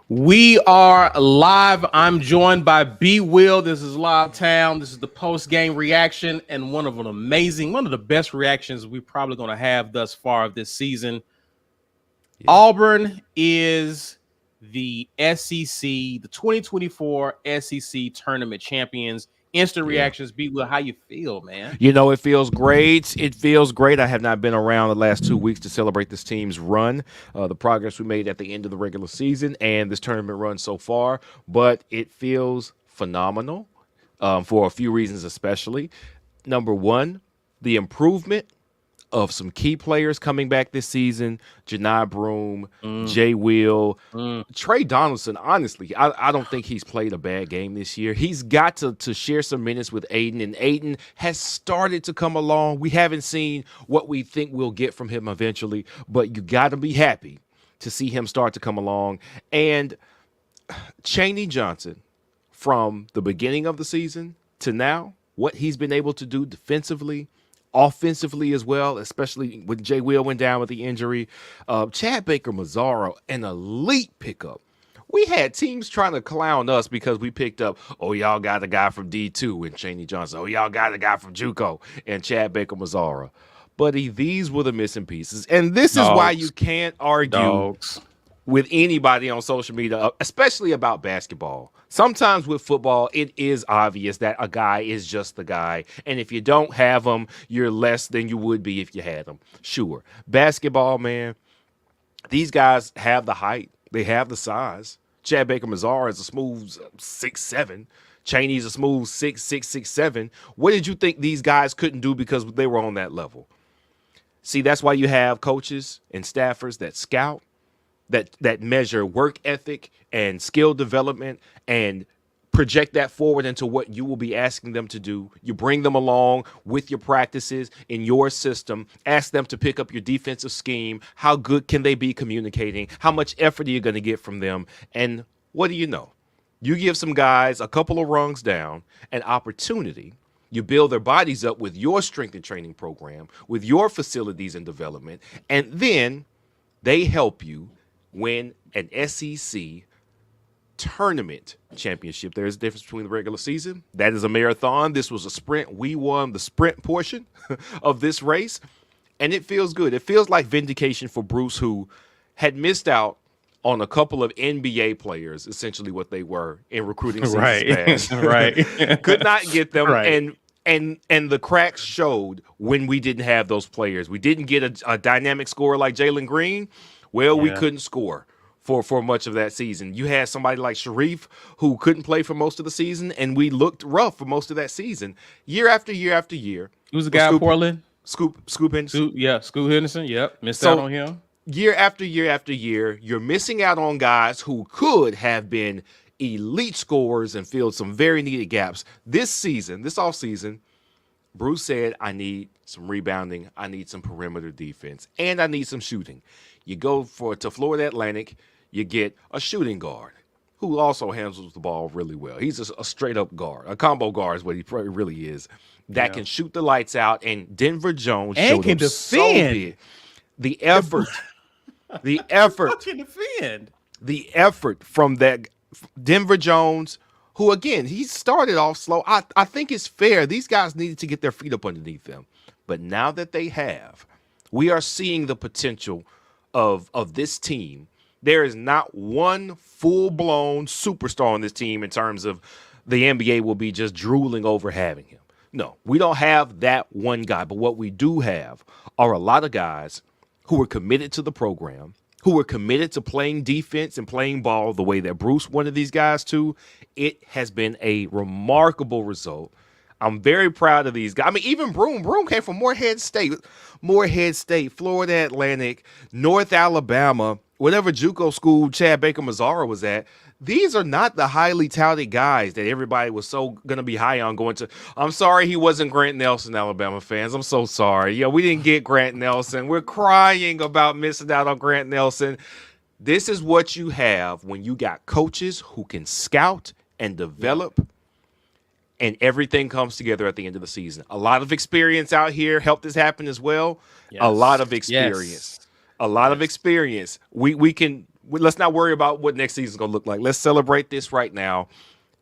We are live. I'm joined by B Will. This is Live Town. This is the post game reaction and one of the best reactions we're probably going to have thus far of this season. Yeah. Auburn is the SEC, the 2024 SEC tournament champions. Instant reactions. B Will, how you feel, man? You know, it feels great. It feels great. I have not been around the last 2 weeks to celebrate this team's run, the progress we made at the end of the regular season and this tournament run so far. But it feels phenomenal for a few reasons, especially. Number one, the improvement of some key players coming back this season. Janai Broome, Jay Will, Trey Donaldson. Honestly, I don't think he's played a bad game this year. He's got to share some minutes with Aiden, and Aiden has started to come along. We haven't seen what we think we'll get from him eventually, but you got to be happy to see him start to come along. And Chaney Johnson, from the beginning of the season to now, what he's been able to do defensively, offensively as well, especially when Jay Will went down with the injury. Chad Baker-Mazara, an elite pickup. We had teams trying to clown us because we picked up, oh, y'all got a guy from D2 and Chaney Johnson. Oh, y'all got a guy from JUCO and Chad Baker-Mazara. Buddy, these were the missing pieces. And this is why you can't argue with anybody on social media, especially about basketball. Sometimes with football, it is obvious that a guy is just the guy. And if you don't have him, you're less than you would be if you had him. Sure. Basketball, man, these guys have the height. They have the size. Chad Baker-Mazara is a smooth 6'7". Chaney's a smooth 6'6", 6'7". What did you think these guys couldn't do because they were on that level? See, that's why you have coaches and staffers that scout, that measure work ethic and skill development and project that forward into what you will be asking them to do. You bring them along with your practices in your system, ask them to pick up your defensive scheme. How good can they be communicating? How much effort are you going to get from them? And what do you know? You give some guys a couple of rungs down, an opportunity. You build their bodies up with your strength and training program, with your facilities and development, and then they help you win an SEC tournament championship. There's a difference between the regular season. That is a marathon. This was a sprint. We won the sprint portion of this race, and it feels good. It feels like vindication for Bruce, who had missed out on a couple of NBA players, essentially what they were in recruiting seasons past. Right. Could not get them. Right. And the cracks showed when we didn't have those players. We didn't get a dynamic scorer like Jalen Green. Well, we couldn't score for much of that season. You had somebody like Sharif who couldn't play for most of the season, and we looked rough for most of that season. Year after year after year. Who's the guy in Portland? Scoop Henderson. Scoop Henderson. Yep. Missed out on him. Year after year after year, you're missing out on guys who could have been elite scorers and filled some very needed gaps. This season, this offseason, Bruce said, I need some rebounding, I need some perimeter defense, and I need some shooting. You go to Florida Atlantic, you get a shooting guard who also handles the ball really well. He's a straight-up guard. A combo guard is what he really is. That can shoot the lights out, and Denver Jones and can defend. So big. The effort from that Denver Jones, who, again, he started off slow. I think it's fair. These guys needed to get their feet up underneath them. But now that they have, we are seeing the potential of this team. There is not one full-blown superstar on this team in terms of the NBA will be just drooling over having him. No, we don't have that one guy. But what we do have are a lot of guys who are committed to the program, who are committed to playing defense and playing ball the way that Bruce wanted these guys to. It has been a remarkable result. I'm very proud of these guys. I mean, even Broome. Broome came from Morehead State, Florida Atlantic, North Alabama, whatever JUCO school Chad Baker-Mazara was at. These are not the highly touted guys that everybody was so going to be high on going to. I'm sorry he wasn't Grant Nelson, Alabama fans. I'm so sorry. Yeah, we didn't get Grant Nelson. We're crying about missing out on Grant Nelson. This is what you have when you got coaches who can scout and develop, and everything comes together at the end of the season. A lot of experience out here helped this happen as well. Yes. A lot of experience. Yes. A lot of experience. We can let's not worry about what next season's going to look like. Let's celebrate this right now.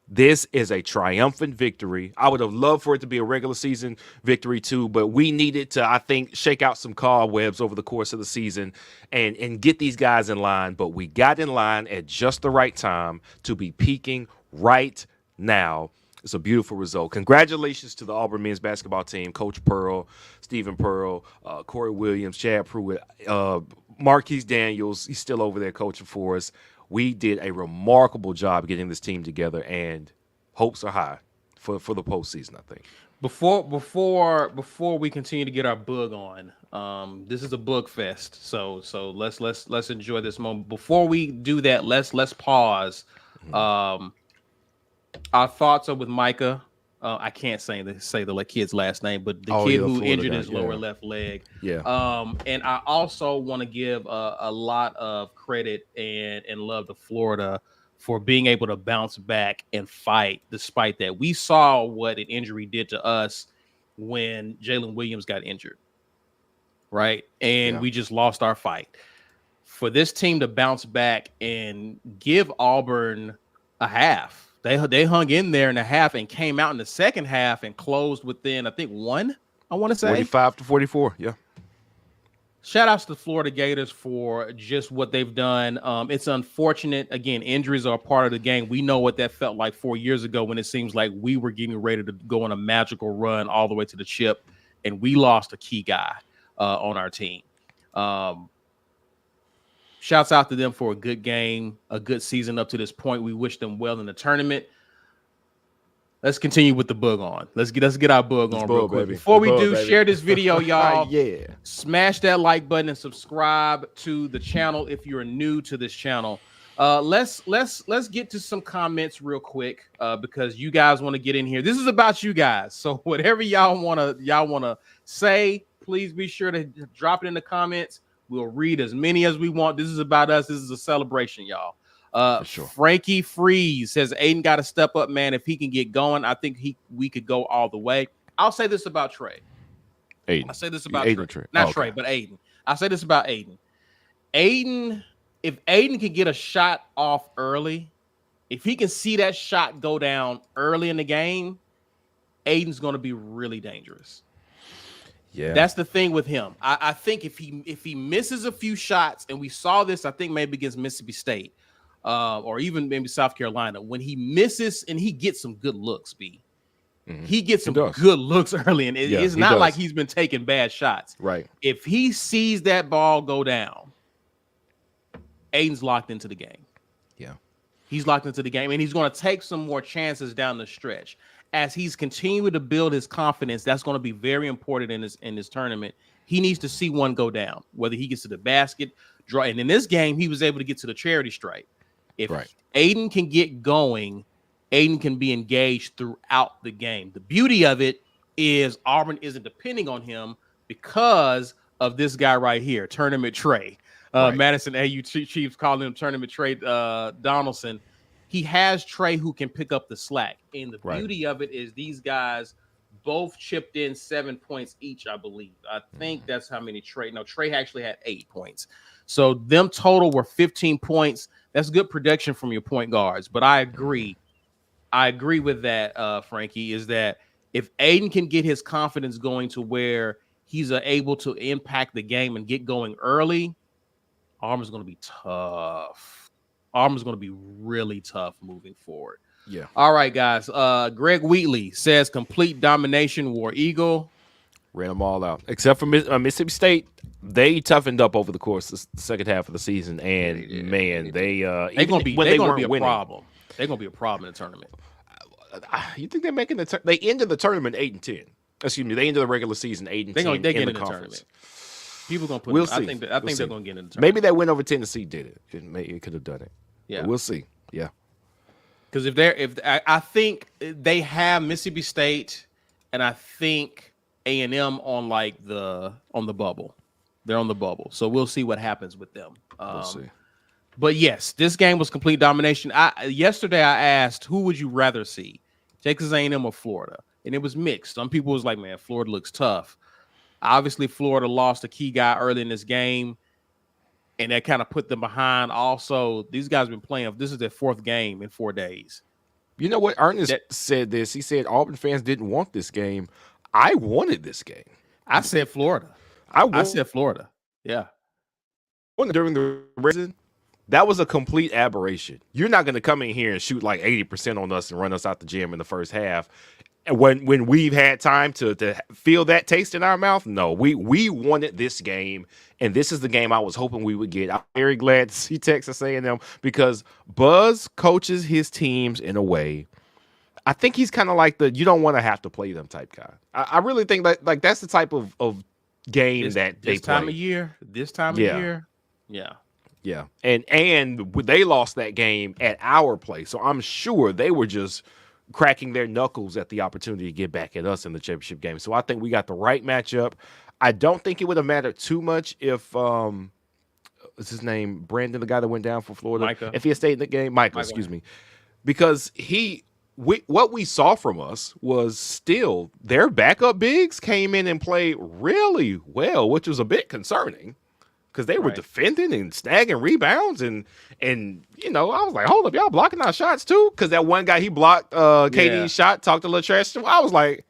This is a triumphant victory. I would have loved for it to be a regular season victory too, but we needed to, I think, shake out some cobwebs over the course of the season and get these guys in line. But we got in line at just the right time to be peaking right now. It's a beautiful result. Congratulations to the Auburn men's basketball team, Coach Pearl, Stephen Pearl, Corey Williams, Chad Pruitt, Marquise Daniels. He's still over there coaching for us. We did a remarkable job getting this team together, and hopes are high for the postseason, I think. Before we continue to get our bug on, this is a bug fest. So let's enjoy this moment. Before we do that, let's pause. Our thoughts are with Micah. I can't say the kid's last name, but the kid who injured his lower left leg. Yeah. And I also want to give a lot of credit and love to Florida for being able to bounce back and fight despite that. We saw what an injury did to us when Jaylen Williams got injured, right? And we just lost our fight. For this team to bounce back and give Auburn a half. They hung in there in the half and came out in the second half and closed within, I think, one, I want to say. 45-44, yeah. Shout outs to Florida Gators for just what they've done. It's unfortunate. Again, injuries are a part of the game. We know what that felt like 4 years ago when it seems like we were getting ready to go on a magical run all the way to the chip, and we lost a key guy on our team. Shouts out to them for a good game, a good season up to this point. We wish them well in the tournament. Let's continue with the bug on. Let's get our bug on real quick. Before we do, share this video, y'all. Smash that like button and subscribe to the channel if you're new to this channel. Let's get to some comments real quick because you guys want to get in here. This is about you guys. So whatever y'all wanna say, please be sure to drop it in the comments. We'll read as many as we want. This is about us. This is a celebration, y'all. For sure. Frankie Freeze says Aiden got to step up, man. If he can get going, I think we could go all the way. I'll say this about Trey. Aiden. I say this about Trey. Not Trey, but Aiden. I say this about Aiden. Aiden, if Aiden can get a shot off early, if he can see that shot go down early in the game, Aiden's going to be really dangerous. Yeah, that's the thing with him. I think if he misses a few shots, and we saw this, I think maybe against Mississippi State, or even maybe South Carolina, when he misses and he gets some good looks, he gets some good looks early, and it's not like he's been taking bad shots. Right. If he sees that ball go down, Aiden's locked into the game. Yeah, he's locked into the game, and he's going to take some more chances down the stretch. As he's continuing to build his confidence, that's going to be very important in this tournament. He needs to see one go down, whether he gets to the basket, draw. And in this game, he was able to get to the charity stripe. If Aiden can get going, Aiden can be engaged throughout the game. The beauty of it is Auburn isn't depending on him because of this guy right here, Tournament Trey. Madison AU Chiefs calling him Tournament Trey Donaldson. He has Trey who can pick up the slack. And the beauty of it is these guys both chipped in 7 points each, I believe. I think that's how many Trey. No, Trey actually had 8 points. So them total were 15 points. That's good production from your point guards. But I agree. I agree with that, Frankie, is that if Aiden can get his confidence going to where he's able to impact the game and get going early, Auburn's going to be tough. Auburn's going to be really tough moving forward. Yeah. All right, guys. Greg Wheatley says complete domination, War Eagle. Ran them all out. Except for Mississippi State. They toughened up over the course of the second half of the season. And, they're going to be a problem. They're going to be a problem in the tournament. You think they're making they ended the tournament 8-10. Excuse me. They ended the regular season 8-10 they get in the conference. Tournament. People going to put we'll see. I think they're going to get in the tournament. Maybe that win over Tennessee did it. It could have done it. Yeah. But we'll see. Yeah. Because I think they have Mississippi State and I think A&M on the bubble. They're on the bubble. So we'll see what happens with them. We'll see. But yes, this game was complete domination. Yesterday I asked, who would you rather see, Texas A&M or Florida? And it was mixed. Some people was like, man, Florida looks tough. Obviously, Florida lost a key guy early in this game. and that kind of put them behind. Also, these guys have been playing. This is their 4th game in 4 days. You know what? Ernest said this. He said Auburn fans didn't want this game. I wanted this game. I said Florida. I said Florida. Yeah. During the season, that was a complete aberration. You're not going to come in here and shoot like 80% on us and run us out the gym in the first half. And when we've had time to feel that taste in our mouth, no, we wanted this game, and this is the game I was hoping we would get. I'm very glad to see Texas A&M because Buzz coaches his teams in a way. I think he's kind of like the you don't want to have to play them type guy. I really think that like that's the type of game that they play. This time of year. Yeah. And they lost that game at our place, so I'm sure they were just cracking their knuckles at the opportunity to get back at us in the championship game. So I think we got the right matchup. I don't think it would have mattered too much if what's his name? Brandon, the guy that went down for Florida. Micah. If he had stayed in the game, Michael, excuse me. Because what we saw from us was still their backup bigs came in and played really well, which was a bit concerning. Because they were defending and snagging rebounds and you know, I was like, hold up, y'all blocking our shots too? Because that one guy, he blocked KD's shot, talked a little trash. I was like,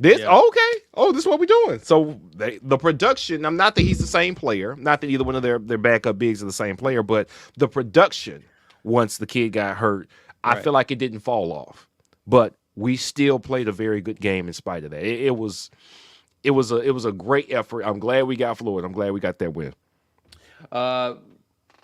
okay. Oh, this is what we're doing. So the production, I'm not that he's the same player, not that either one of their backup bigs are the same player, but the production, once the kid got hurt, I feel like it didn't fall off. But we still played a very good game in spite of that. It was a great effort. I'm glad we got Florida. I'm glad we got that win. I'm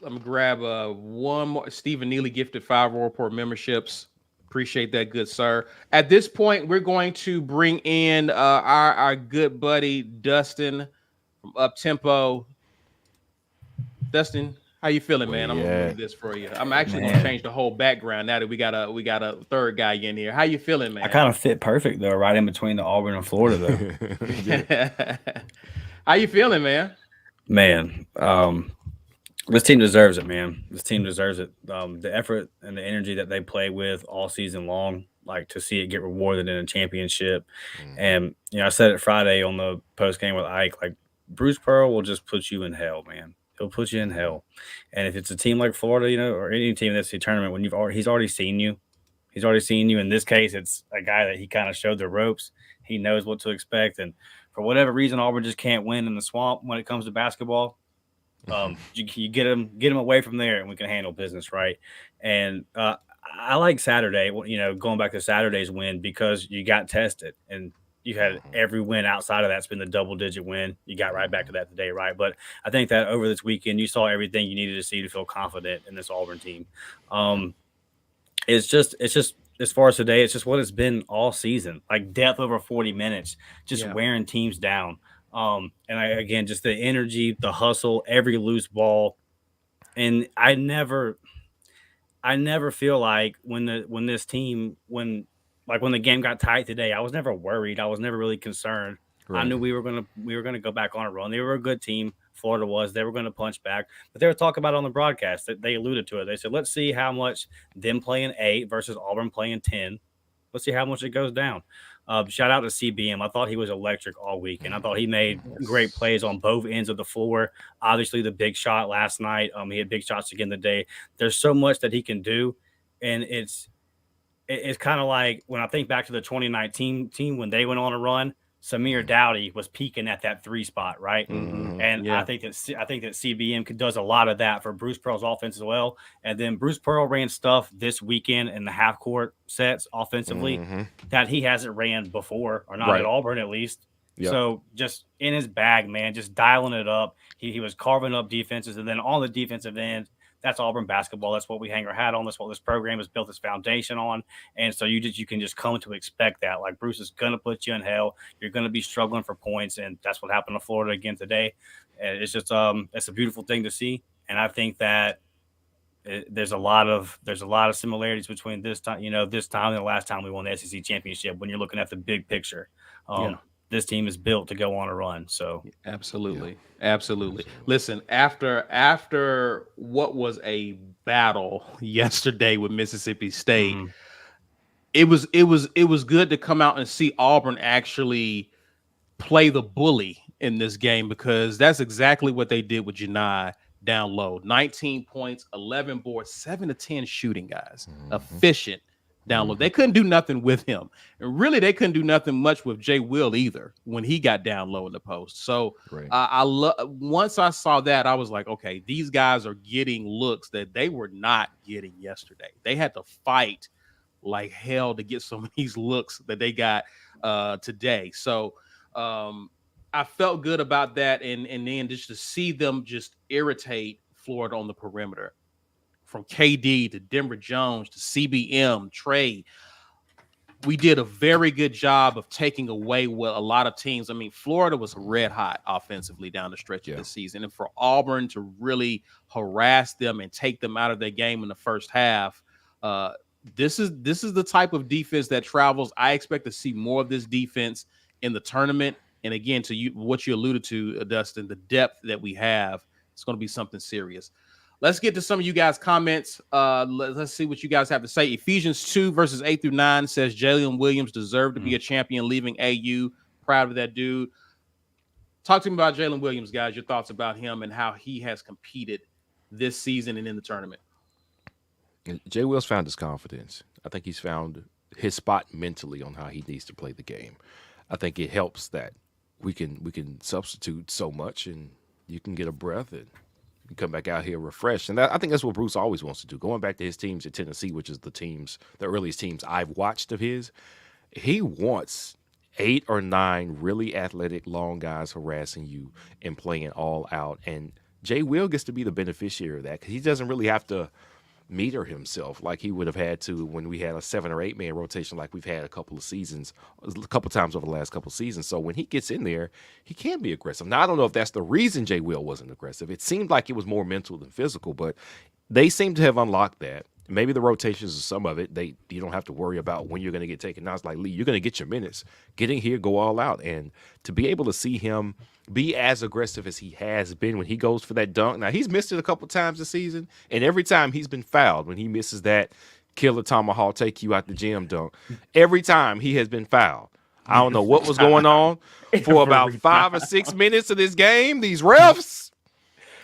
gonna grab one more. Stephen Neely gifted 5 Royal Report memberships. Appreciate that, good sir. At this point, we're going to bring in our good buddy Dustin from Up Tempo. Dustin, how you feeling, man? I'm gonna do this for you. I'm actually gonna change the whole background now that we got a third guy in here. How you feeling, man? I kind of fit perfect though, right in between the Auburn and Florida though. How you feeling, man? Man, this team deserves it, man. This team deserves it. The effort and the energy that they play with all season long, like to see it get rewarded in a championship. And you know, I said it Friday on the post game with Ike, like Bruce Pearl will just put you in hell, man. He'll put you in hell. And if it's a team like Florida, you know, or any team that's the tournament, when he's already seen you. He's already seen you. In this case, it's a guy that he kind of showed the ropes. He knows what to expect. And for whatever reason, Auburn just can't win in the swamp when it comes to basketball. You get him away from there, and we can handle business, right? And I like Saturday, you know, going back to Saturday's win because you got tested and you had every win outside of that's been the double-digit win. You got right back to that today, right? But I think that over this weekend, you saw everything you needed to see to feel confident in this Auburn team. It's just as far as today, it's just what it's been all season, like depth over 40 minutes, just wearing teams down. Again, just the energy, the hustle, every loose ball. And I never feel like when the game got tight today, I was never worried. I was never really concerned. Right. I knew we were gonna go back on a run. They were a good team. Florida was. They were going to punch back. But they were talking about on the broadcast that they alluded to it. They said, let's see how much them playing 8 versus Auburn playing 10. Let's see how much it goes down. Shout out to CBM. I thought he was electric all week, and I thought he made great plays on both ends of the floor. Obviously, the big shot last night. He had big shots again today. There's so much that he can do, and it's kind of like when I think back to the 2019 team when they went on a run. Samir Dowdy was peaking at that 3 spot, right? And I think that CBM does a lot of that for Bruce Pearl's offense as well. And then Bruce Pearl ran stuff this weekend in the half court sets offensively that he hasn't ran before, or not at Auburn at least. Yep. So just in his bag, man, just dialing it up. He was carving up defenses, and then on the defensive end, that's Auburn basketball. That's what we hang our hat on. That's what this program has built its foundation on. And so you can just come to expect that. Like, Bruce is going to put you in hell. You're going to be struggling for points, and that's what happened to Florida again today. And it's just it's a beautiful thing to see. And I think that there's a lot of similarities between this time and the last time we won the SEC championship when you're looking at the big picture. This team is built to go on a run. So absolutely. Listen, after what was a battle yesterday with Mississippi State, it was good to come out and see Auburn actually play the bully in this game, because that's exactly what they did with Janai down low. 19 points, 11 boards, 7 to 10 shooting, guys. Efficient down low. They couldn't do nothing with him. And really, they couldn't do nothing much with Jay Will either when he got down low in the post. So once I saw that, I was like, okay, these guys are getting looks that they were not getting yesterday. They had to fight like hell to get some of these looks that they got today. So I felt good about that. And then just to see them just irritate Florida on the perimeter, from KD to Denver Jones to CBM, Trey, we did a very good job of taking away what a lot of teams. I mean, Florida was red hot offensively down the stretch of the season. And for Auburn to really harass them and take them out of their game in the first half, this is the type of defense that travels. I expect to see more of this defense in the tournament. And again, to what you alluded to, Dustin, the depth that we have, it's going to be something serious. Let's get to some of you guys' comments. Let's see what you guys have to say. Ephesians 2, verses 8 through 9 says Jaylen Williams deserved to be a champion leaving AU. Proud of that dude. Talk to me about Jaylen Williams, guys. Your thoughts about him and how he has competed this season and in the tournament. Jay Will's found his confidence. I think he's found his spot mentally on how he needs to play the game. I think it helps that we can substitute so much, and you can get a breath and come back out here refreshed. And I think that's what Bruce always wants to do. Going back to his teams at Tennessee, which is the earliest teams I've watched of his, he wants 8 or 9 really athletic, long guys harassing you and playing all out. And Jay Will gets to be the beneficiary of that, because he doesn't really have to meter himself like he would have had to when we had a 7 or 8 man rotation like we've had a couple times over the last couple of seasons. So when he gets in there, he can be aggressive. Now, I don't know if that's the reason Jay Will wasn't aggressive. It seemed like it was more mental than physical, but they seem to have unlocked that. Maybe the rotations are some of it. You don't have to worry about when you're going to get taken. Now it's like, Lee, you're going to get your minutes. Get in here, go all out. And to be able to see him be as aggressive as he has been when he goes for that dunk. Now, he's missed it a couple times this season, and every time he's been fouled when he misses that killer tomahawk, take you out the gym dunk. Every time he has been fouled. I don't know what was going on for about 5 or 6 minutes of this game. These refs,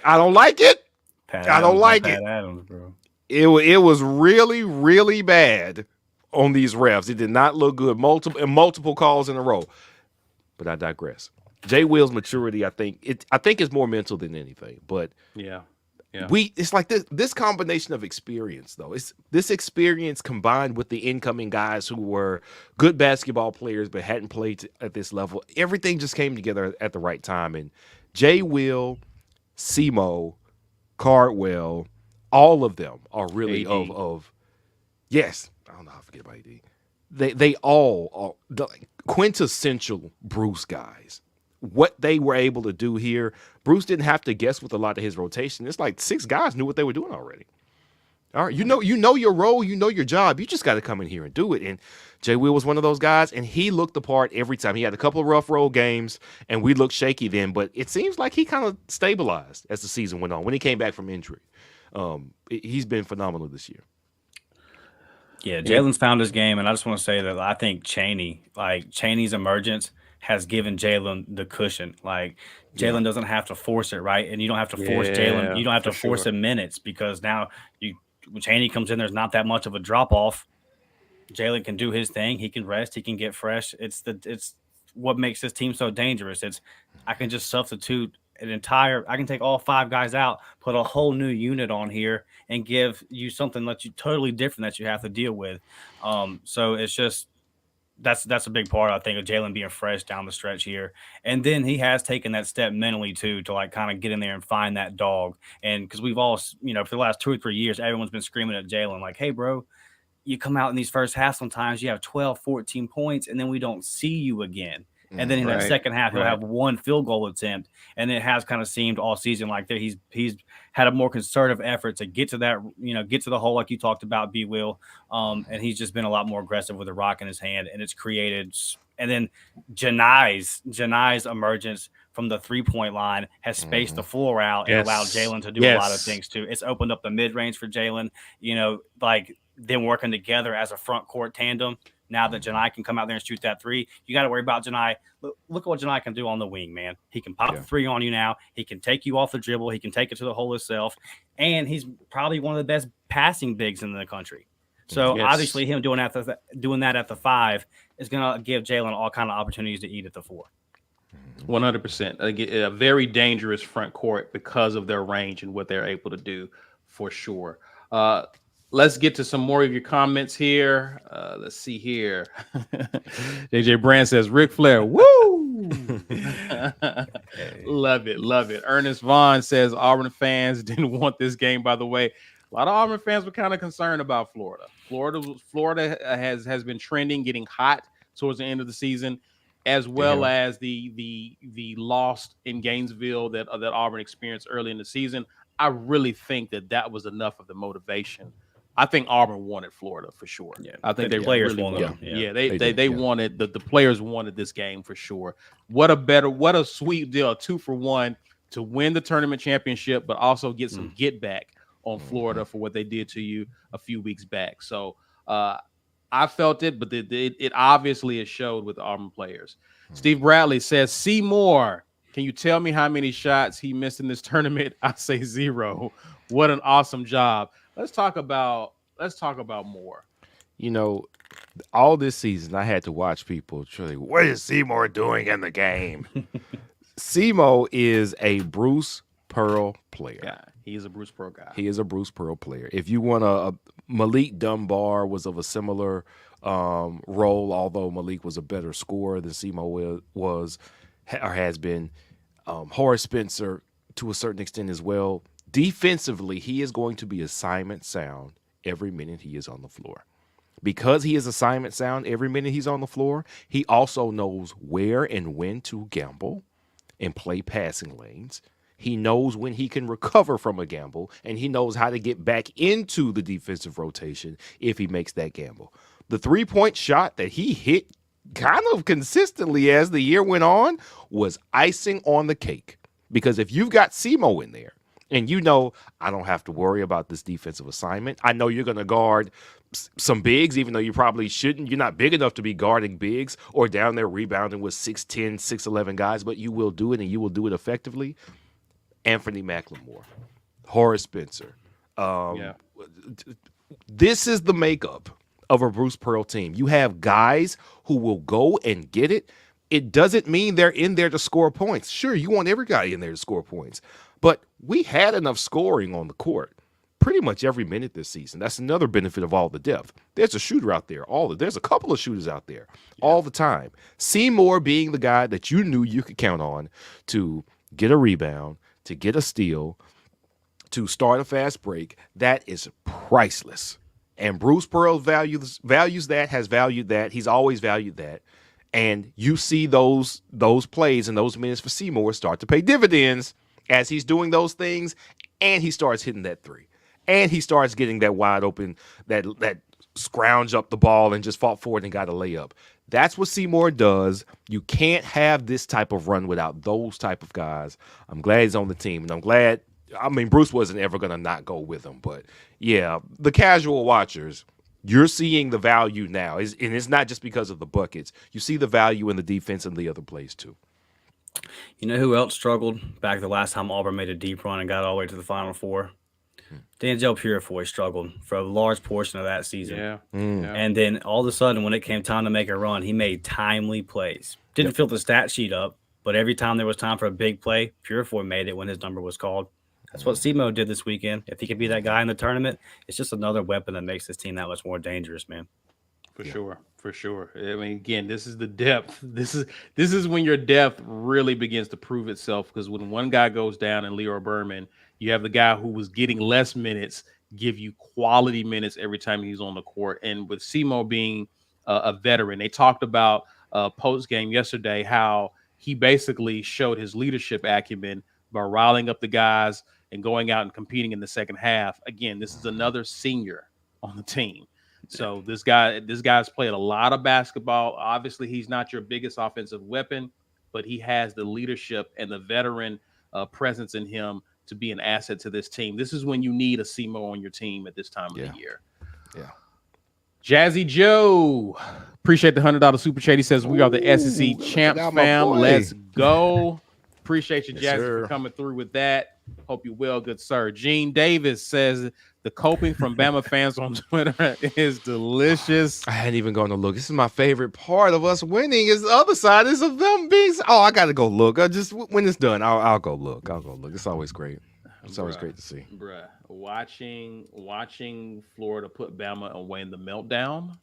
I don't like it. I don't like it. Adams, bro. It was really, really bad on these refs. It did not look good. Multiple calls in a row. But I digress. Jay Will's maturity, I think is more mental than anything. But it's like this combination of experience, though. It's this experience combined with the incoming guys who were good basketball players but hadn't played at this level. Everything just came together at the right time. And Jay Will, Simo, Cardwell, all of them are really yes. I don't know how to forget about AD. They all are the quintessential Bruce guys. What they were able to do here, Bruce didn't have to guess with a lot of his rotation. It's like 6 guys knew what they were doing already. All right, you know your role, you know your job. You just got to come in here and do it. And Jay Will was one of those guys, and he looked the part every time. He had a couple of rough road games, and we looked shaky then, but it seems like he kind of stabilized as the season went on when he came back from injury. He's been phenomenal this year. Yeah, Jalen's found his game, and I just want to say that I think Chaney's emergence has given Jaylen the cushion. Like, Jaylen doesn't have to force it, right? And you don't have to force Jaylen. You don't have to force him minutes, because now when Chaney comes in, there's not that much of a drop off. Jaylen can do his thing. He can rest. He can get fresh. It's what makes this team so dangerous. I can just substitute I can take all 5 guys out, put a whole new unit on here, and give you something that you totally different that you have to deal with. So it's just that's a big part, I think, of Jaylen being fresh down the stretch here. And then he has taken that step mentally too, to like kind of get in there and find that dog. And because we've all, for the last 2 or 3 years, everyone's been screaming at Jaylen like, hey, bro, you come out in these first halves sometimes, you have 12, 14 points, and then we don't see you again. And then in that second half, he'll have 1 field goal attempt. And it has kind of seemed all season like that he's had a more concerted effort to get to that, get to the hole like you talked about, B. Will. And he's just been a lot more aggressive with the rock in his hand. And it's created – and then Janai's emergence from the 3-point line has spaced the floor out and allowed Jaylen to do a lot of things too. It's opened up the mid-range for Jaylen, like them working together as a front court tandem. Now that Janai can come out there and shoot that three, you got to worry about Janai. Look at what Janai can do on the wing, man. He can pop the three on you now. He can take you off the dribble. He can take it to the hole himself. And he's probably one of the best passing bigs in the country. So obviously him doing that at the 5 is going to give Jaylen all kind of opportunities to eat at the 4. 100%. A very dangerous front court because of their range and what they're able to do, for sure. Let's get to some more of your comments here. Let's see here. JJ Brand says, Ric Flair, woo! Love it, love it. Ernest Vaughn says, Auburn fans didn't want this game, by the way. A lot of Auburn fans were kind of concerned about Florida. Florida has been trending, getting hot towards the end of the season, as well as the loss in Gainesville that Auburn experienced early in the season. I really think that was enough of the motivation. I think Auburn wanted Florida for sure. Yeah, I think they players really wanted. Yeah, they wanted the players wanted this game for sure. What a sweet deal, 2-for-1 to win the tournament championship, but also get some get back on Florida for what they did to you a few weeks back. So I felt it, but it obviously it showed with the Auburn players. Steve Bradley says, Seymour, can you tell me how many shots he missed in this tournament? I say 0. What an awesome job. Let's talk about more. You know, all this season I had to watch people truly. What is Seymour doing in the game? Seymour is a Bruce Pearl player. Yeah, he is a Bruce Pearl guy. He is a Bruce Pearl player. If you want Malik Dunbar was of a similar role, although Malik was a better scorer than Seymour was or has been. Horace Spencer to a certain extent as well. Defensively, he is going to be assignment sound every minute he is on the floor. Because he is assignment sound every minute he's on the floor, he also knows where and when to gamble and play passing lanes. He knows when he can recover from a gamble, and he knows how to get back into the defensive rotation if he makes that gamble. The three-point shot that he hit kind of consistently as the year went on was icing on the cake. Because if you've got Seymour in there and you know, I don't have to worry about this defensive assignment. I know you're going to guard some bigs, even though you probably shouldn't. You're not big enough to be guarding bigs or down there rebounding with 6'10", 6'11 guys, but you will do it and you will do it effectively. Anthony McLemore, Horace Spencer. This is the makeup of a Bruce Pearl team. You have guys who will go and get it. It doesn't mean they're in there to score points. Sure, you want every guy in there to score points. But we had enough scoring on the court pretty much every minute this season. That's another benefit of all the depth. There's a shooter out there. There's a couple of shooters out there all the time. Seymour being the guy that you knew you could count on to get a rebound, to get a steal, to start a fast break, that is priceless. And Bruce Pearl values that, has valued that. He's always valued that. And you see those plays and those minutes for Seymour start to pay dividends as he's doing those things, and he starts hitting that three. And he starts getting that wide open, that scrounge up the ball and just fought forward and got a layup. That's what Seymour does. You can't have this type of run without those type of guys. I'm glad he's on the team, and I'm glad. I mean, Bruce wasn't ever going to not go with him, but yeah, the casual watchers, you're seeing the value now, and it's not just because of the buckets. You see the value in the defense and the other plays too. You know who else struggled back the last time Auburn made a deep run and got all the way to the Final Four? Denzel Purifoy struggled for a large portion of that season. Yeah. And then all of a sudden, when it came time to make a run, he made timely plays. Didn't fill the stat sheet up, but every time there was time for a big play, Purifoy made it when his number was called. That's what Seymour did this weekend. If he could be that guy in the tournament, it's just another weapon that makes this team that much more dangerous, man. For sure. I mean, again, this is the depth. This is when your depth really begins to prove itself, because when one guy goes down and Leo Berman, you have the guy who was getting less minutes give you quality minutes every time he's on the court. And with Seymour being a veteran, they talked about post-game yesterday how he basically showed his leadership acumen by riling up the guys and going out and competing in the second half. Again, this is another senior on the team. So this guy's played a lot of basketball. Obviously, he's not your biggest offensive weapon, but he has the leadership and the veteran presence in him to be an asset to this team. This is when you need a Seymour on your team at this time of the year. Yeah. Jazzy Joe, appreciate the $100 super chat. He says we are the SEC champs, fam. Let's go. Appreciate you, Jazzy, for coming through with that. Hope you well, good sir. Gene Davis says the coping from Bama fans on Twitter is delicious. I hadn't even gone to look. This is my favorite part of us winning. Is the other side is of them being. Oh, I got to go look. When it's done, I'll go look. It's always great. It's always great to see. Bruh, watching Florida put Bama away in the meltdown,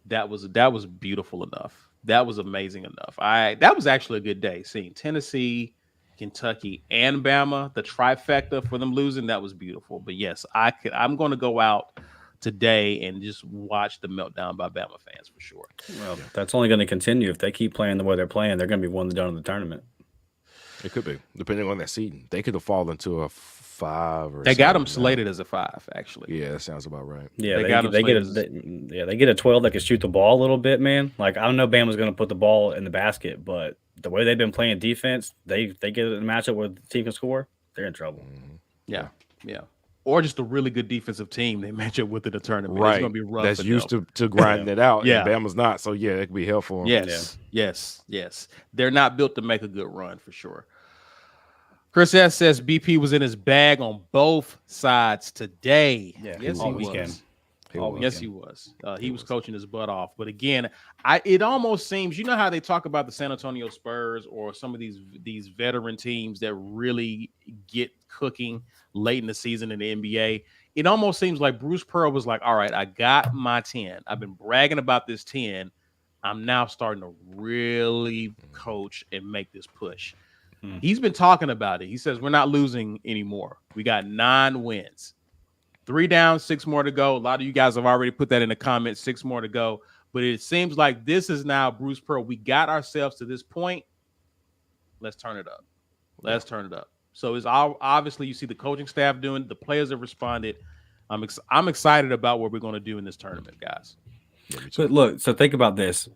that was beautiful enough. That was amazing enough. That was actually a good day. Seeing Tennessee, Kentucky, and Bama, the trifecta for them losing, that was beautiful. But yes, I'm going to go out today and just watch the meltdown by Bama fans for sure. Well, that's only going to continue if they keep playing the way they're playing. They're going to be one and done in the tournament. It could be, depending on that seeding. They could have fallen to a 5 or. They got them slated as a 5, actually. Yeah, that sounds about right. Yeah, they get a 12 that can shoot the ball a little bit, man. Like I don't know, Bama's going to put the ball in the basket, but the way they've been playing defense, they get a matchup where the team can score, they're in trouble. Yeah. Or just a really good defensive team they match up with in the tournament. Right. It's going to be rough. That's used to grinding it out. Yeah. And Bama's not. So, yeah, it could be helpful. Yes. They're not built to make a good run for sure. Chris S. says BP was in his bag on both sides today. Yeah. Yes, all he weekend. was. Yes, he was. He was coaching his butt off. But again, it almost seems, you know how they talk about the San Antonio Spurs or some of these veteran teams that really get cooking late in the season in the NBA. It almost seems like Bruce Pearl was like, all right, I got my 10. I've been bragging about this 10. I'm now starting to really coach and make this push. He's been talking about it. He says, we're not losing anymore. We got 9 wins. 3 down, 6 more to go. A lot of you guys have already put that in the comments, 6 more to go. But it seems like this is now Bruce Pearl. We got ourselves to this point. Let's turn it up. So it's obviously you see the coaching staff doing, the players have responded. I'm excited about what we're going to do in this tournament, guys. So think about this.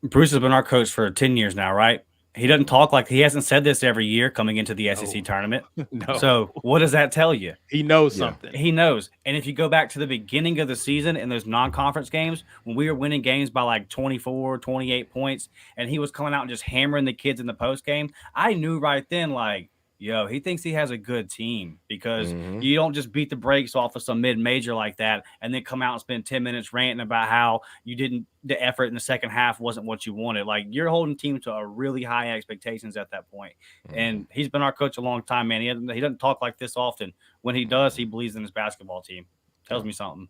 Bruce has been our coach for 10 years now, right? He doesn't talk like he hasn't said this every year coming into the SEC tournament. No. So what does that tell you? He knows something. He knows. And if you go back to the beginning of the season in those non-conference games, when we were winning games by like 24, 28 points, and he was coming out and just hammering the kids in the post game, I knew right then, like, yo, he thinks he has a good team because you don't just beat the brakes off of some mid-major like that and then come out and spend 10 minutes ranting about how the effort in the second half wasn't what you wanted. Like, you're holding teams to a really high expectations at that point. And he's been our coach a long time, man. He doesn't talk like this often. When he does, he believes in his basketball team. Tells me something.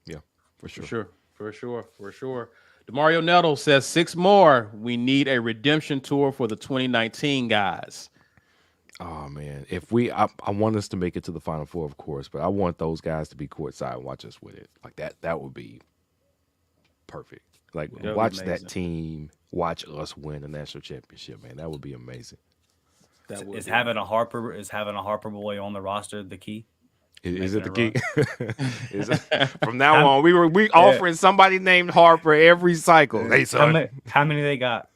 Yeah, for sure. For sure. DeMario Nettle says 6 more. We need a redemption tour for the 2019 guys. Oh man, I want us to make it to the Final Four, of course, but I want those guys to be courtside and watch us with it. Like that would be perfect. Like watch that team, watch us win a national championship, man. That would be amazing. Is having a Harper boy on the roster the key? Is it the key? From now on, we offering somebody named Harper every cycle. Hey, son. How many they got?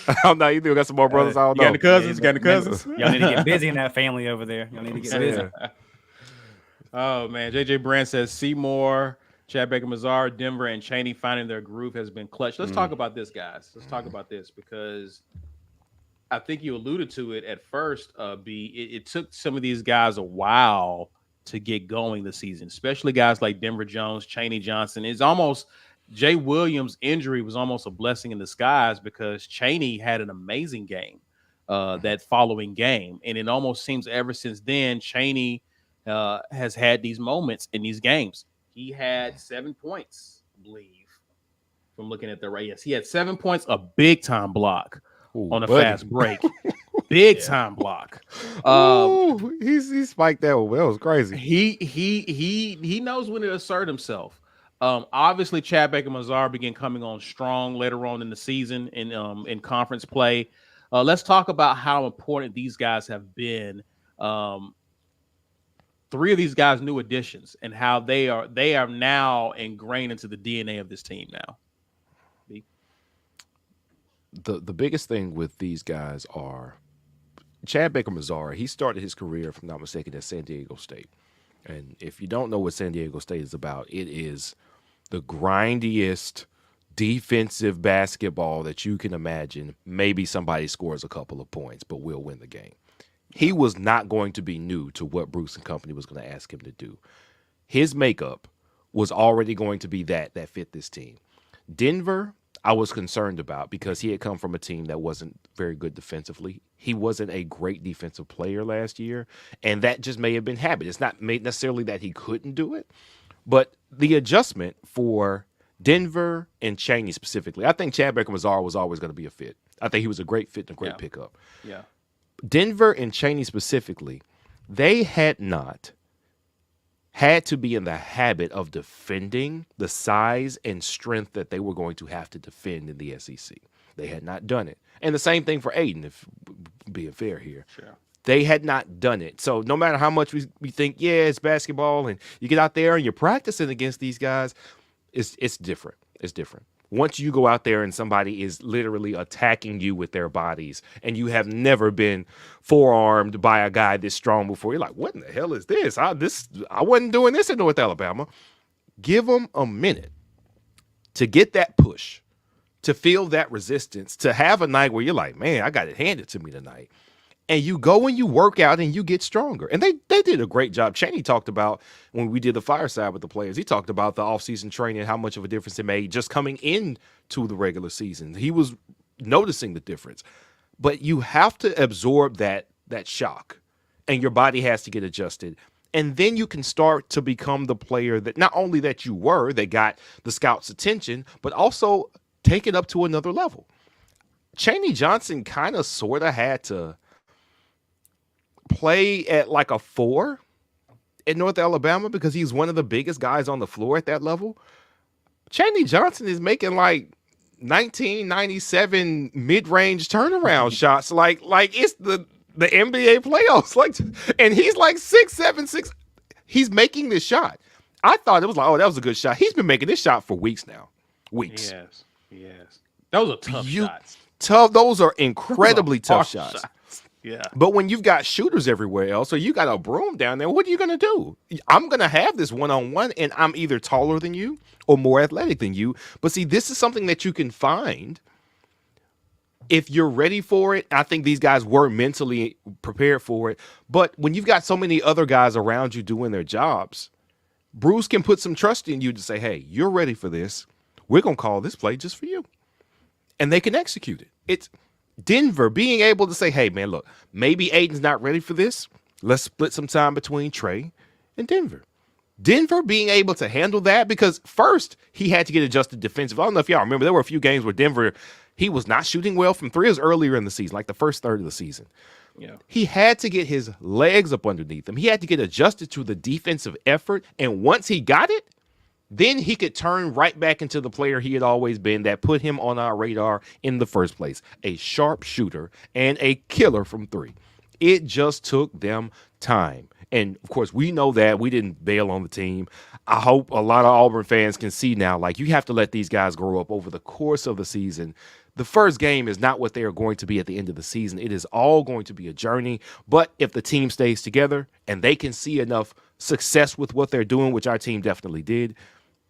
I don't know. You think we got some more brothers? I don't know. Got the cousins. Y'all need to get busy in that family over there. Y'all need to get busy. Oh man, JJ Brand says Seymour, Chad Baker-Mazara, Denver, and Chaney finding their groove has been clutch. Let's talk about this, guys. Let's talk about this because I think you alluded to it at first. It took some of these guys a while to get going this season, especially guys like Denver Jones, Chaney Johnson. It's almost Jay Williams' injury was almost a blessing in disguise because Chaney had an amazing game that following game. And it almost seems ever since then, Chaney has had these moments in these games. He had 7 points, I believe, from looking at the right. Yes, he had 7 points, a big-time block on a fast break. Big-time block. He spiked that one. That was crazy. He knows when to assert himself. Obviously, Chad Baker-Mazara began coming on strong later on in the season in conference play. Let's talk about how important these guys have been. 3 of these guys new additions and how they are now ingrained into the DNA of this team now. The biggest thing with these guys are Chad Baker-Mazara. He started his career, if I'm not mistaken, at San Diego State. And if you don't know what San Diego State is about, it is the grindiest defensive basketball that you can imagine. Maybe somebody scores a couple of points, but we'll win the game. He was not going to be new to what Bruce and company was going to ask him to do. His makeup was already going to be that fit this team. Denver, I was concerned about because he had come from a team that wasn't very good defensively. He wasn't a great defensive player last year, and that just may have been habit. It's not necessarily that he couldn't do it, but the adjustment for Denver and Chaney specifically, I think Chad Baker-Mazara was always going to be a fit. I think he was a great fit and a great pickup. Yeah. Denver and Chaney specifically, they had not had to be in the habit of defending the size and strength that they were going to have to defend in the SEC. They had not done it. And the same thing for Aiden, if being fair here. Sure. They had not done it. So no matter how much we think, yeah, it's basketball, and you get out there and you're practicing against these guys, it's different. It's different. Once you go out there and somebody is literally attacking you with their bodies and you have never been forearmed by a guy this strong before, you're like, what in the hell is this? I wasn't doing this in North Alabama. Give them a minute to get that push, to feel that resistance, to have a night where you're like, man, I got it handed to me tonight. And you go and you work out and you get stronger. And they did a great job. Chaney talked about when we did the fireside with the players, he talked about the offseason training, how much of a difference it made just coming into the regular season. He was noticing the difference. But you have to absorb that shock, and your body has to get adjusted. And then you can start to become the player that not only that you were, that got the scouts' attention, but also take it up to another level. Chaney Johnson kind of sort of had to play at like a 4 in North Alabama because he's one of the biggest guys on the floor at that level. Chaney Johnson is making like 1997 mid-range turnaround shots like it's the NBA playoffs, like, and he's like 6'7". He's making this shot. I thought it was like, oh, that was a good shot. He's been making this shot for weeks now. Weeks. Yes. Those are tough shots. Those are incredibly tough shots. Yeah. But when you've got shooters everywhere else, so you got a broom down there, what are you going to do? I'm going to have this one-on-one, and I'm either taller than you or more athletic than you. But see, this is something that you can find if you're ready for it. I think these guys were mentally prepared for it. But when you've got so many other guys around you doing their jobs, Bruce can put some trust in you to say, hey, you're ready for this. We're going to call this play just for you. And they can execute it. It's Denver being able to say, hey, man, look, maybe Aiden's not ready for this. Let's split some time between Trey and Denver. Denver being able to handle that because first he had to get adjusted defensively. I don't know if y'all remember, there were a few games where Denver, he was not shooting well from threes earlier in the season, like the first third of the season. Yeah. He had to get his legs up underneath him. He had to get adjusted to the defensive effort. And once he got it, then he could turn right back into the player he had always been that put him on our radar in the first place, a sharp shooter and a killer from three. It just took them time. And, of course, we know that. We didn't bail on the team. I hope a lot of Auburn fans can see now, like, you have to let these guys grow up over the course of the season. The first game is not what they are going to be at the end of the season. It is all going to be a journey. But if the team stays together and they can see enough success with what they're doing, which our team definitely did,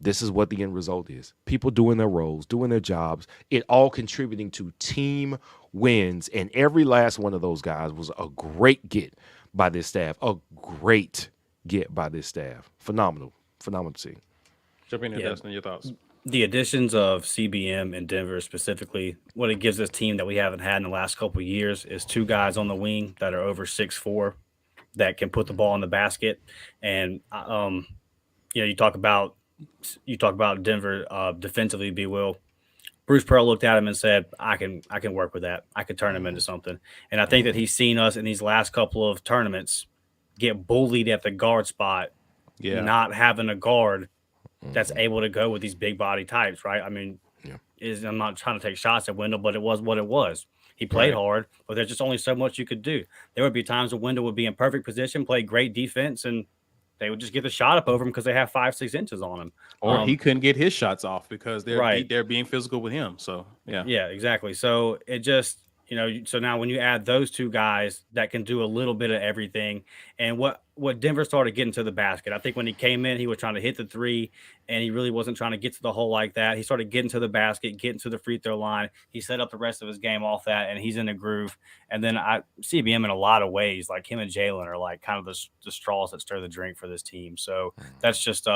this is what the end result is. People doing their roles, doing their jobs, it all contributing to team wins. And every last one of those guys was a great get by this staff. A great get by this staff. Phenomenal to see. Jump in there, Dustin, your thoughts. The additions of CBM and Denver specifically, what it gives this team that we haven't had in the last couple of years is two guys on the wing that are over 6'4" that can put the ball in the basket. And, you talk about Denver defensively, B. Will. Bruce Pearl looked at him and said, I can work with that. I could turn him into something. And I think that he's seen us in these last couple of tournaments get bullied at the guard spot, not having a guard that's able to go with these big body types, right? I mean, I'm not trying to take shots at Wendell, but it was what it was. He played hard, but there's just only so much you could do. There would be times when Wendell would be in perfect position, play great defense, and they would just get the shot up over him because they have 5-6 inches on him. Or he couldn't get his shots off because they're being physical with him. So, Yeah, exactly. So it just So now when you add those two guys that can do a little bit of everything, and what Denver started getting to the basket. I think when he came in, he was trying to hit the three, and he really wasn't trying to get to the hole like that. He started getting to the basket, getting to the free throw line. He set up the rest of his game off that, and he's in a groove. And then I CBM in a lot of ways, like him and Jaylen are like kind of the straws that stir the drink for this team. So that's just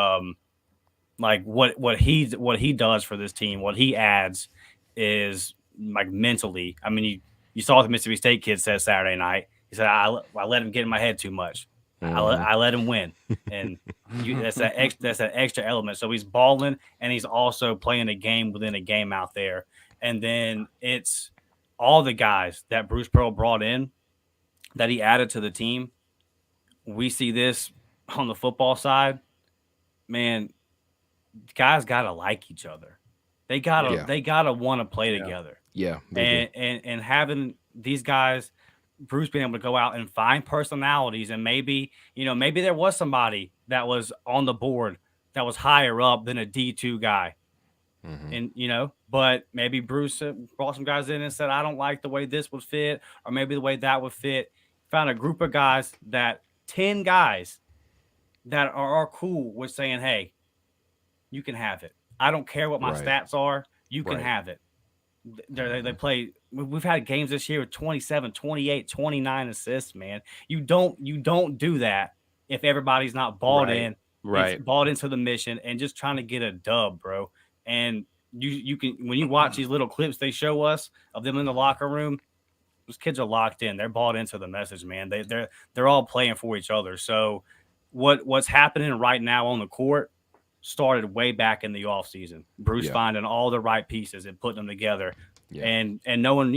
like what he does for this team, what he adds is like mentally. I mean, you saw what the Mississippi State kid said Saturday night. He said, I let him get in my head too much. I let him win. And that's that extra element. So he's balling, and he's also playing a game within a game out there. And then it's all the guys that Bruce Pearl brought in that he added to the team. We see this on the football side. Man, guys got to like each other. They gotta want to play together. Yeah. And having these guys, Bruce being able to go out and find personalities, and maybe there was somebody that was on the board that was higher up than a D2 guy. And but maybe Bruce brought some guys in and said, I don't like the way this would fit, or maybe the way that would fit. Found a group of guys 10 guys that are cool with saying, hey, you can have it. I don't care what my stats are. You can have it. They play. We've had games this year with 27, 28, 29 assists, man. You don't do that if everybody's not bought in, bought into the mission, and just trying to get a dub, bro. And you can, when you watch these little clips they show us of them in the locker room, those kids are locked in. They're bought into the message, man. They're all playing for each other. So what's happening right now on the court started way back in the offseason. Bruce finding all the right pieces and putting them together, and knowing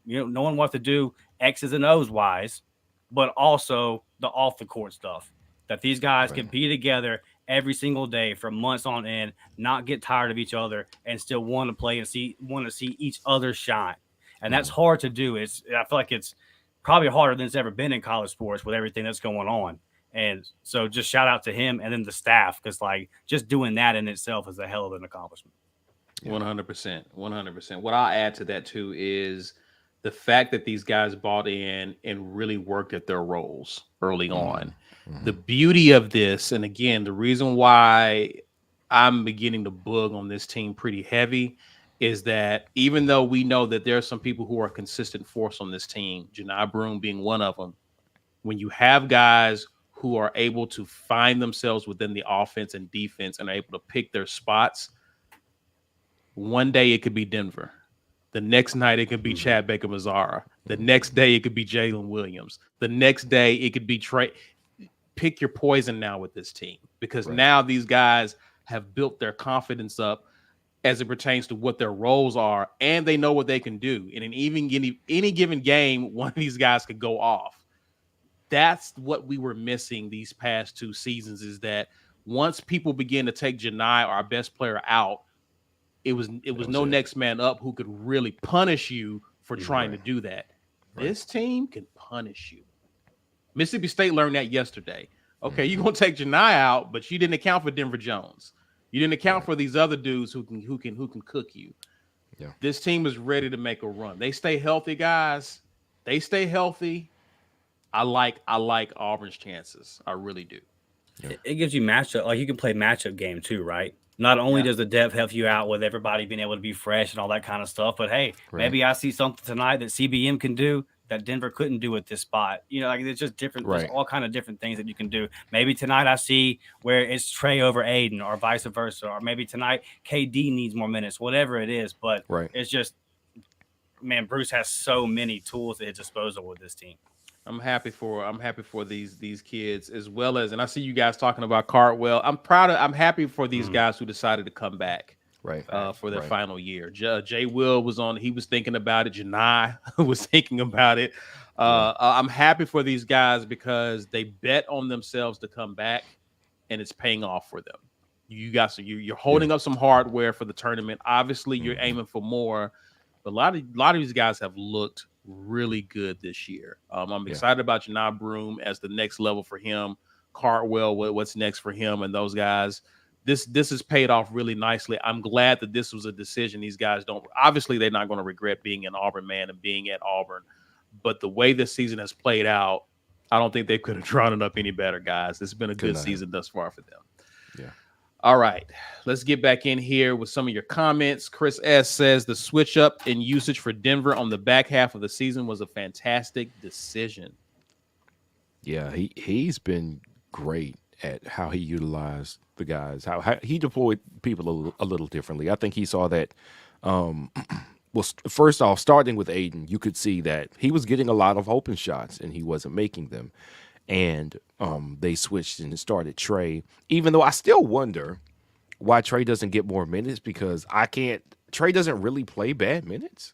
knowing what to do X's and O's wise, but also the off the court stuff that these guys can be together every single day for months on end, not get tired of each other, and still want to play and want to see each other shine. And that's hard to do. I feel like it's probably harder than it's ever been in college sports with everything that's going on. And so just shout out to him and then the staff, because like just doing that in itself is a hell of an accomplishment. 100%. What I'll add to that too is the fact that these guys bought in and really worked at their roles early on. The beauty of this, and again, the reason why I'm beginning to bug on this team pretty heavy, is that even though we know that there are some people who are a consistent force on this team, Janai Broome being one of them, when you have guys who are able to find themselves within the offense and defense and are able to pick their spots, one day it could be Denver. The next night it could be Chad Baker-Mazara. The next day it could be Jaylen Williams. The next day it could be Trey. Pick your poison now with this team, because now these guys have built their confidence up as it pertains to what their roles are, and they know what they can do. And in any given game, one of these guys could go off. That's what we were missing these past 2 seasons, is that once people begin to take Janai, our best player, out, it was no next man up who could really punish you for trying to do that. This team can punish you. Mississippi State learned that yesterday. Okay, you're gonna take Janai out, but you didn't account for Denver Jones. You didn't account for these other dudes who can cook you. Yeah. This team is ready to make a run. They stay healthy, guys. They stay healthy. I like Auburn's chances. I really do. Yeah. It gives you matchup. Like, you can play matchup game too, right? Not only does the depth help you out with everybody being able to be fresh and all that kind of stuff, but hey, maybe I see something tonight that CBM can do that Denver couldn't do at this spot. Like, it's just different. There's all kind of different things that you can do. Maybe tonight I see where it's Trey over Aiden, or vice versa. Or maybe tonight KD needs more minutes, whatever it is. But it's just, man, Bruce has so many tools at his disposal with this team. I'm happy for these kids, as well as, and I see you guys talking about Cardwell. I'm happy for these guys who decided to come back for their final year. Jay Will was on, he was thinking about it. Janai was thinking about it. I'm happy for these guys because they bet on themselves to come back, and it's paying off for them. You're holding up some hardware for the tournament. Obviously, you're aiming for more, but a lot of these guys have looked really good this year. I'm excited about Janai Broome as the next level for him. Cardwell, what's next for him and those guys. this has paid off really nicely. I'm glad that this was a decision these guys don't. Obviously, they're not going to regret being an Auburn man and being at Auburn. But the way this season has played out, I don't think they could have drawn it up any better, guys. It's been a good season thus far for them. Yeah. All right, let's get back in here with some of your comments. Chris S. says the switch up in usage for Denver on the back half of the season was a fantastic decision. Yeah, he's been great at how he utilized the guys, how he deployed people a little differently. I think he saw that. Well, first off, starting with Aiden, you could see that he was getting a lot of open shots and he wasn't making them. And they switched and started Trey, even though I still wonder why Trey doesn't get more minutes, because Trey doesn't really play bad minutes.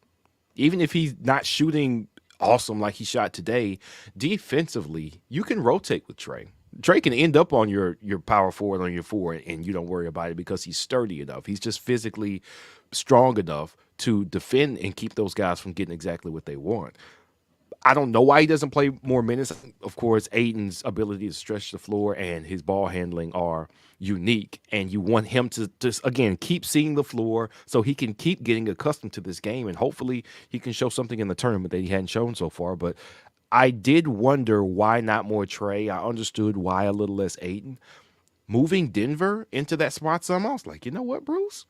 Even if he's not shooting awesome like he shot today, defensively, you can rotate with Trey. Trey can end up on your power forward on your four, and you don't worry about it because he's sturdy enough. He's just physically strong enough to defend and keep those guys from getting exactly what they want. I don't know why he doesn't play more minutes. Of course, Aiden's ability to stretch the floor and his ball handling are unique, and you want him to just, again, keep seeing the floor so he can keep getting accustomed to this game, and hopefully he can show something in the tournament that he hadn't shown so far. But I did wonder why not more Trey. I understood why a little less Aiden. Moving Denver into that spot some, I was like, you know what, Bruce?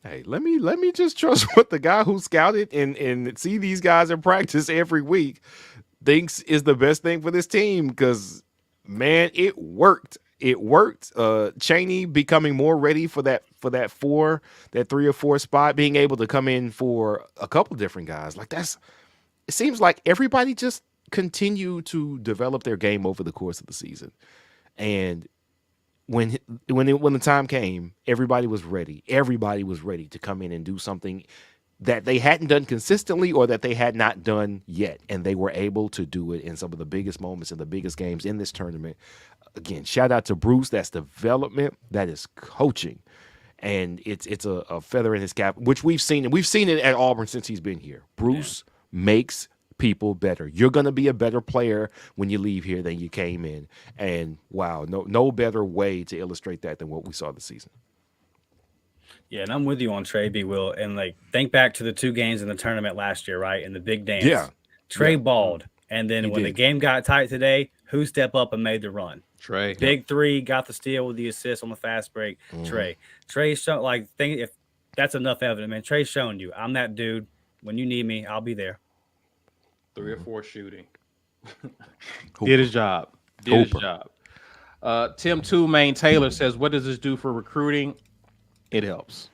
Hey, let me just trust what the guy who scouted and see these guys in practice every week thinks is the best thing for this team, because, man, it worked. It worked. Chaney becoming more ready for that 3 or 4 spot, being able to come in for a couple different guys. Like, it seems like everybody just continued to develop their game over the course of the season. And when the time came, everybody was ready. Everybody was ready to come in and do something that they hadn't done consistently or that they had not done yet. And they were able to do it in some of the biggest moments and the biggest games in this tournament. Again, shout out to Bruce. That's development. That is coaching. And it's a feather in his cap, which we've seen. And we've seen it at Auburn since he's been here. Bruce makes people better. You're going to be a better player when you leave here than you came in. And wow, no better way to illustrate that than what we saw this season. Yeah, and I'm with you on Trey B. Will. And like, think back to the 2 games in the tournament last year, right? In the big dance. Yeah. Trey balled. And then when the game got tight today, who stepped up and made the run? Trey. Big 3, got the steal with the assist on the fast break. Mm-hmm. Trey's shown, like, if that's enough evidence, man. Trey's showing you, I'm that dude. When you need me, I'll be there. 3 or 4 shooting. Did his job. Tim 2 Main Taylor says, what does this do for recruiting? It helps.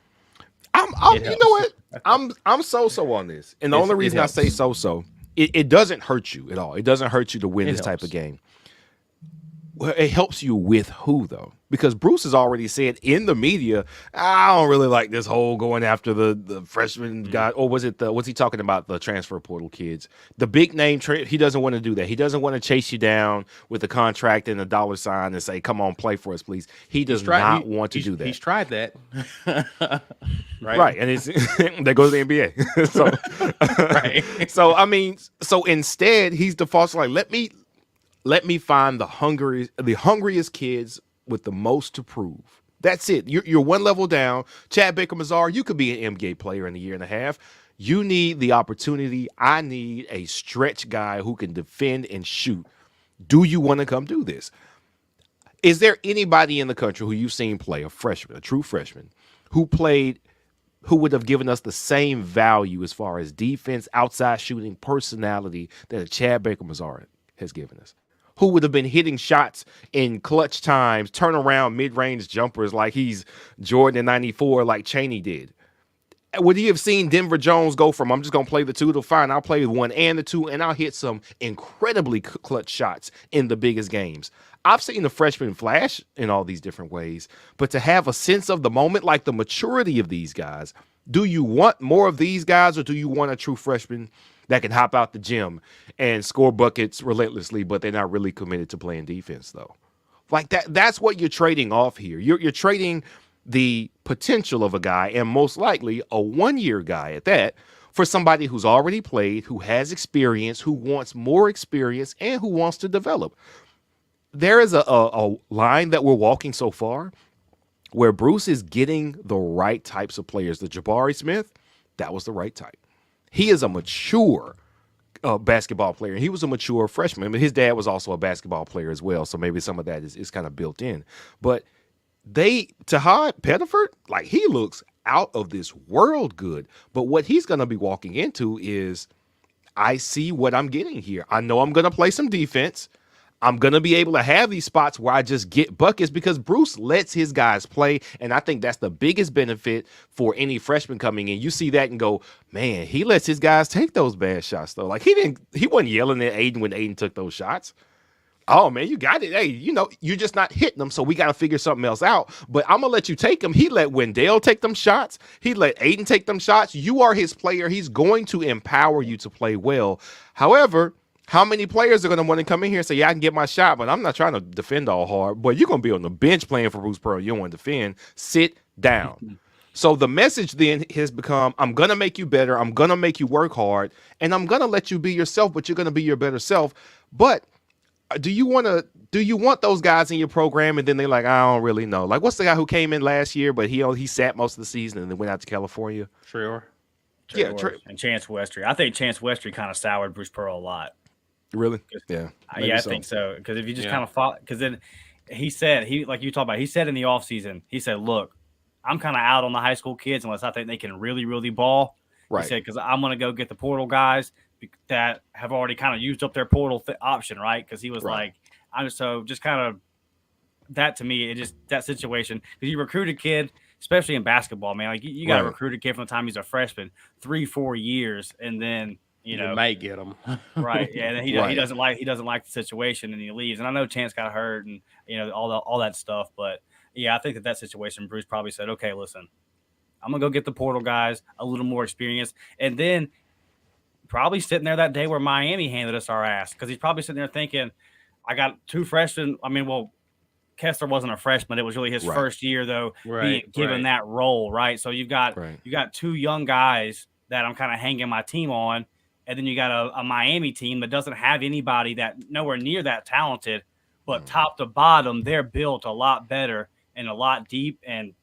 You know what? I'm so on this. And the only reason I say so, it doesn't hurt you at all. It doesn't hurt you to win this type of game. Well, it helps you with who, though? Because Bruce has already said in the media, I don't really like this whole going after the freshman guy. Or was it what's he talking about? The transfer portal kids. The big name, he doesn't want to do that. He doesn't want to chase you down with a contract and a dollar sign and say, come on, play for us, please. He does not want to do that. He's tried that. Right. And it's that goes to the NBA. Right. So, I mean, instead, he's defaults like, let me find the hungriest kids with the most to prove. That's it. You're one level down. Chad Baker-Mazara, you could be an NBA player in a year and a half. You need the opportunity. I need a stretch guy who can defend and shoot. Do you want to come do this? Is there anybody in the country who you've seen play, a true freshman, who would have given us the same value as far as defense, outside shooting, personality that a Chad Baker-Mazara has given us? Who would have been hitting shots in clutch times, turn around mid-range jumpers like he's Jordan in 94 like Chaney did? Would he have seen Denver Jones go from, I'm just going to play the 2 to fine, I'll play the 1 and the 2, and I'll hit some incredibly clutch shots in the biggest games? I've seen the freshman flash in all these different ways, but to have a sense of the moment, like the maturity of these guys, do you want more of these guys, or do you want a true freshman that can hop out the gym and score buckets relentlessly, but they're not really committed to playing defense, though? Like that's what you're trading off here. You're trading the potential of a guy, and most likely a 1-year guy at that, for somebody who's already played, who has experience, who wants more experience, and who wants to develop. There is a line that we're walking so far where Bruce is getting the right types of players. The Jabari Smith, that was the right type. He is a mature basketball player. He was a mature freshman, but his dad was also a basketball player as well. So maybe some of that is kind of built in. But Tahad Pettiford, like, he looks out of this world good. But what he's going to be walking into is, I see what I'm getting here. I know I'm going to play some defense. I'm going to be able to have these spots where I just get buckets because Bruce lets his guys play. And I think that's the biggest benefit for any freshman coming in. You see that and go, man, he lets his guys take those bad shots, though. Like, he wasn't yelling at Aiden when Aiden took those shots. Oh, man, you got it. Hey, you're just not hitting them, so we got to figure something else out. But I'm going to let you take them. He let Wendell take them shots. He let Aiden take them shots. You are his player. He's going to empower you to play well. However, how many players are going to want to come in here and say, yeah, I can get my shot, but I'm not trying to defend all hard. But you're going to be on the bench playing for Bruce Pearl. You don't want to defend. Sit down. So the message then has become, I'm going to make you better. I'm going to make you work hard. And I'm going to let you be yourself, but you're going to be your better self. But do you want those guys in your program? And then they're like, I don't really know. Like, what's the guy who came in last year, but he sat most of the season and then went out to California? Treor. Yeah, and Chance Westry. I think Chance Westry kind of soured Bruce Pearl a lot. Really? Yeah. I think so. Because if you just kind of follow, because then he said, like you talked about, he said in the offseason, he said, look, I'm kind of out on the high school kids unless I think they can really, really ball. Right. He said, because I'm going to go get the portal guys that have already kind of used up their portal option, right? Because he was like, just kind of that to me, that situation, because you recruit a kid, especially in basketball, man, like you got to recruit a kid from the time he's a freshman, 3-4 years, and then you might get him right. Yeah, and then he doesn't like the situation, and he leaves. And I know Chance got hurt, and all that stuff, but yeah, I think that situation, Bruce probably said, okay, listen, I'm gonna go get the portal guys, a little more experience, and then probably sitting there that day where Miami handed us our ass, because he's probably sitting there thinking, I got two freshmen. I mean, well, Kessler wasn't a freshman; it was really his first year, though, being given that role, right? So you've got two young guys that I'm kind of hanging my team on. And then you got a Miami team that doesn't have anybody that nowhere near that talented, but top to bottom, they're built a lot better and a lot deep and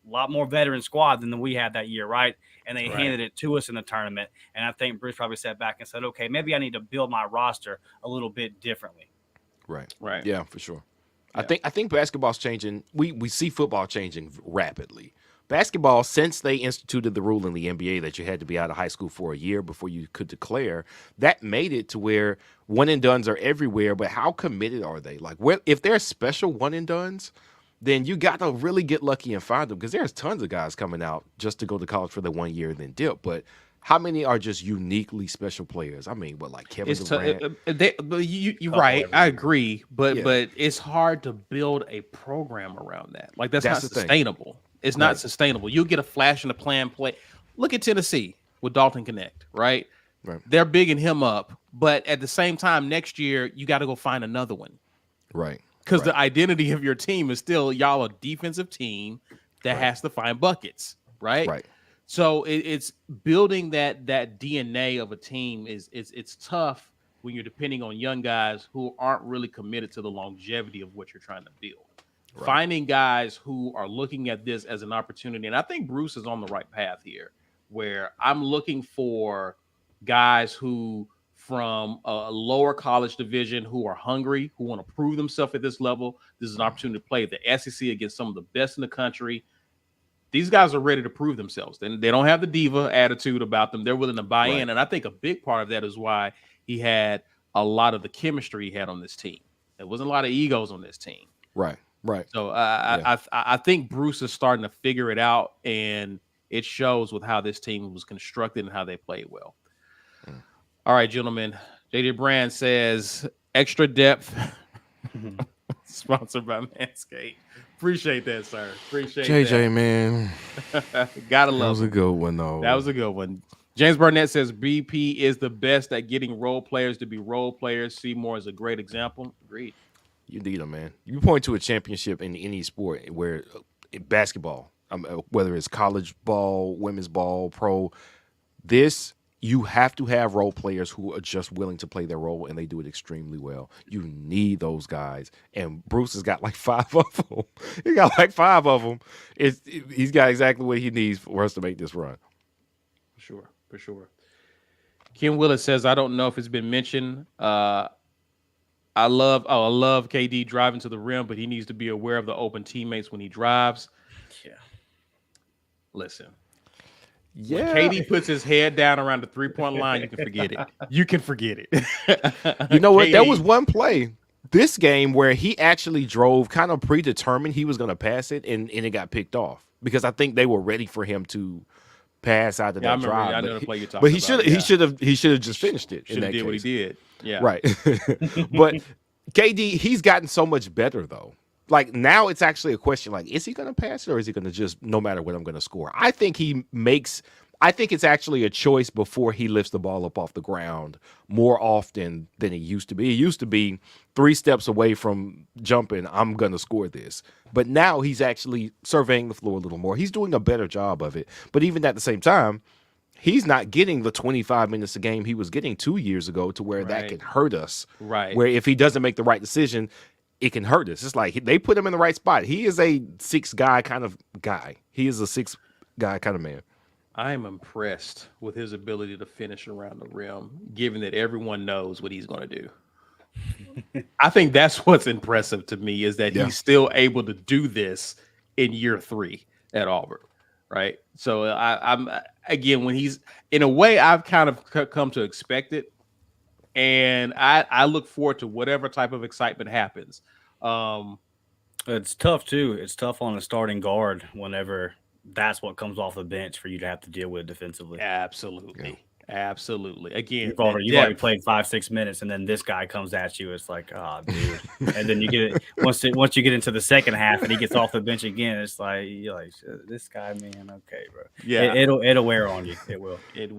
a lot more veteran squad than we had that year, right? And they handed it to us in the tournament. And I think Bruce probably sat back and said, okay, maybe I need to build my roster a little bit differently. Right. Yeah, for sure. Yeah. I think basketball's changing. We see football changing rapidly. Basketball, since they instituted the rule in the NBA that you had to be out of high school for a year before you could declare, that made it to where one and dones are everywhere. But how committed are they? Like, if they're special one and dones, then you got to really get lucky and find them, because there's tons of guys coming out just to go to college for the 1 year and then dip. But how many are just uniquely special players? I mean, like Kevin Durant? You're right. I agree. But it's hard to build a program around that. Like, that's not sustainable. It's not sustainable. You'll get a flash in the plan play. Look at Tennessee with Dalton Connect, right? They're bigging him up. But at the same time, next year, you got to go find another one. Right. Because the identity of your team is still y'all a defensive team that has to find buckets, right? Right. So it's building that DNA of a team it's tough when you're depending on young guys who aren't really committed to the longevity of what you're trying to build. Right. Finding guys who are looking at this as an opportunity. And I think Bruce is on the right path here, where I'm looking for guys who from a lower college division who are hungry, who want to prove themselves at this level. This is an opportunity to play the SEC against some of the best in the country. These guys are ready to prove themselves. And they don't have the diva attitude about them. They're willing to buy in. And I think a big part of that is why he had a lot of the chemistry he had on this team. There wasn't a lot of egos on this team. Right. So I think Bruce is starting to figure it out, and it shows with how this team was constructed and how they played well. All right, gentlemen. JJ Brand says extra depth. Sponsored by Manscaped. Appreciate that, sir. Appreciate JJ, that. Man. Gotta love it. That was a good one, though. That was a good one. James Barnett says BP is the best at getting role players to be role players. Seymour is a great example. Agreed. You need them, man. You point to a championship in any sport where in basketball, whether it's college ball, women's ball, pro, this you have to have role players who are just willing to play their role, and they do it extremely well. You need those guys, and Bruce has got like 5 of them. He got like 5 of them. He's got exactly what he needs for us to make this run. For sure. Ken Willis says, I don't know if it's been mentioned. I love KD driving to the rim, but he needs to be aware of the open teammates when he drives. Yeah. Listen. Yeah. When KD puts his head down around the 3-point line, you can forget it. You can forget it. You know what? KD, There was one play this game where he actually drove kind of predetermined he was going to pass it, and it got picked off because I think they were ready for him to pass out of that drive. I know the play you're talking but he about. He should have just finished it. Should have did what he did. Yeah. Right. But KD, he's gotten so much better though. Like now it's actually a question like, is he going to pass it or is he going to just, no matter what, I'm going to score? I think it's actually a choice before he lifts the ball up off the ground more often than it used to be. It used to be 3 steps away from jumping, I'm going to score this. But now he's actually surveying the floor a little more. He's doing a better job of it. But even at the same time, he's not getting the 25 minutes a game he was getting 2 years ago to where that can hurt us. Right. Where if he doesn't make the right decision, it can hurt us. It's like they put him in the right spot. He is a 6 guy kind of guy. He is a 6 guy kind of man. I am impressed with his ability to finish around the rim, given that everyone knows what he's going to do. I think that's what's impressive to me is that he's still able to do this in year 3 at Auburn, right? So I'm again, when he's in a way, I've kind of come to expect it, and I look forward to whatever type of excitement happens. It's tough too. It's tough on a starting guard whenever that's what comes off the bench for you to have to deal with defensively. Absolutely. Again, you've already played 5-6 minutes, and then this guy comes at you. It's like, oh, dude. And then you get it once you get into the second half, and he gets off the bench again. It's like you're like, this guy, man. Okay, bro. Yeah, it'll wear on you. It will. It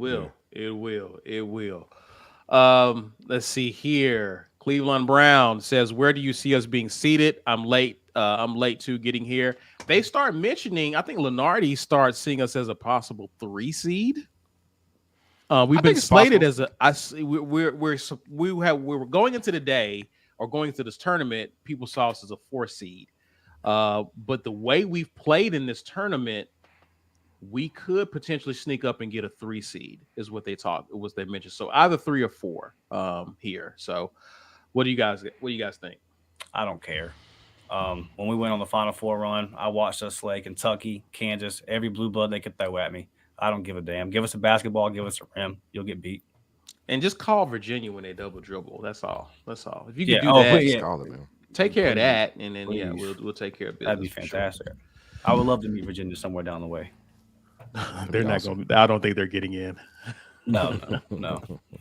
will. Let's see here. Cleveland Brown says, "Where do you see us being seated? I'm late. I'm late to getting here." They start mentioning. I think Lenardi starts seeing us as a possible 3 seed. We've been slated as we were going into the day or going into this tournament. People saw us as a 4 seed, but the way we've played in this tournament, we could potentially sneak up and get a 3 seed. Is what they mentioned. So either 3 or 4 here. So, what do you guys think? I don't care. When we went on the Final Four run, I watched us slay Kentucky, Kansas, every blue blood they could throw at me. I don't give a damn. Give us a basketball, give us a rim. You'll get beat. And just call Virginia when they double dribble. That's all. If you can do that, just call it, man. Take care of that, and then we'll take care of business. That'd be fantastic. Sure. I would love to meet Virginia somewhere down the way. They're not going. I don't think they're getting in. No.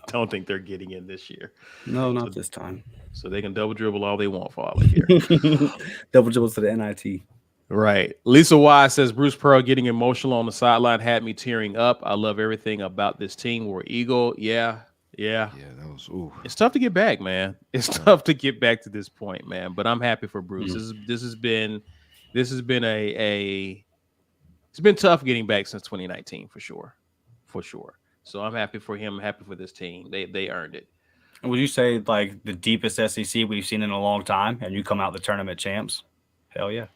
Don't think they're getting in this year. No, not this time. So they can double dribble all they want for all of here. Double dribbles to the NIT. Right. Lisa Wise says Bruce Pearl getting emotional on the sideline had me tearing up. I love everything about this team. We're Eagle. Yeah. That was. Ooh. It's tough to get back, man. It's tough to get back to this point, man. But I'm happy for Bruce. This has been it's been tough getting back since 2019 for sure. So I'm happy for him. I'm happy for this team. They earned it. And would you say like the deepest SEC we've seen in a long time, and you come out the tournament champs? Hell yeah.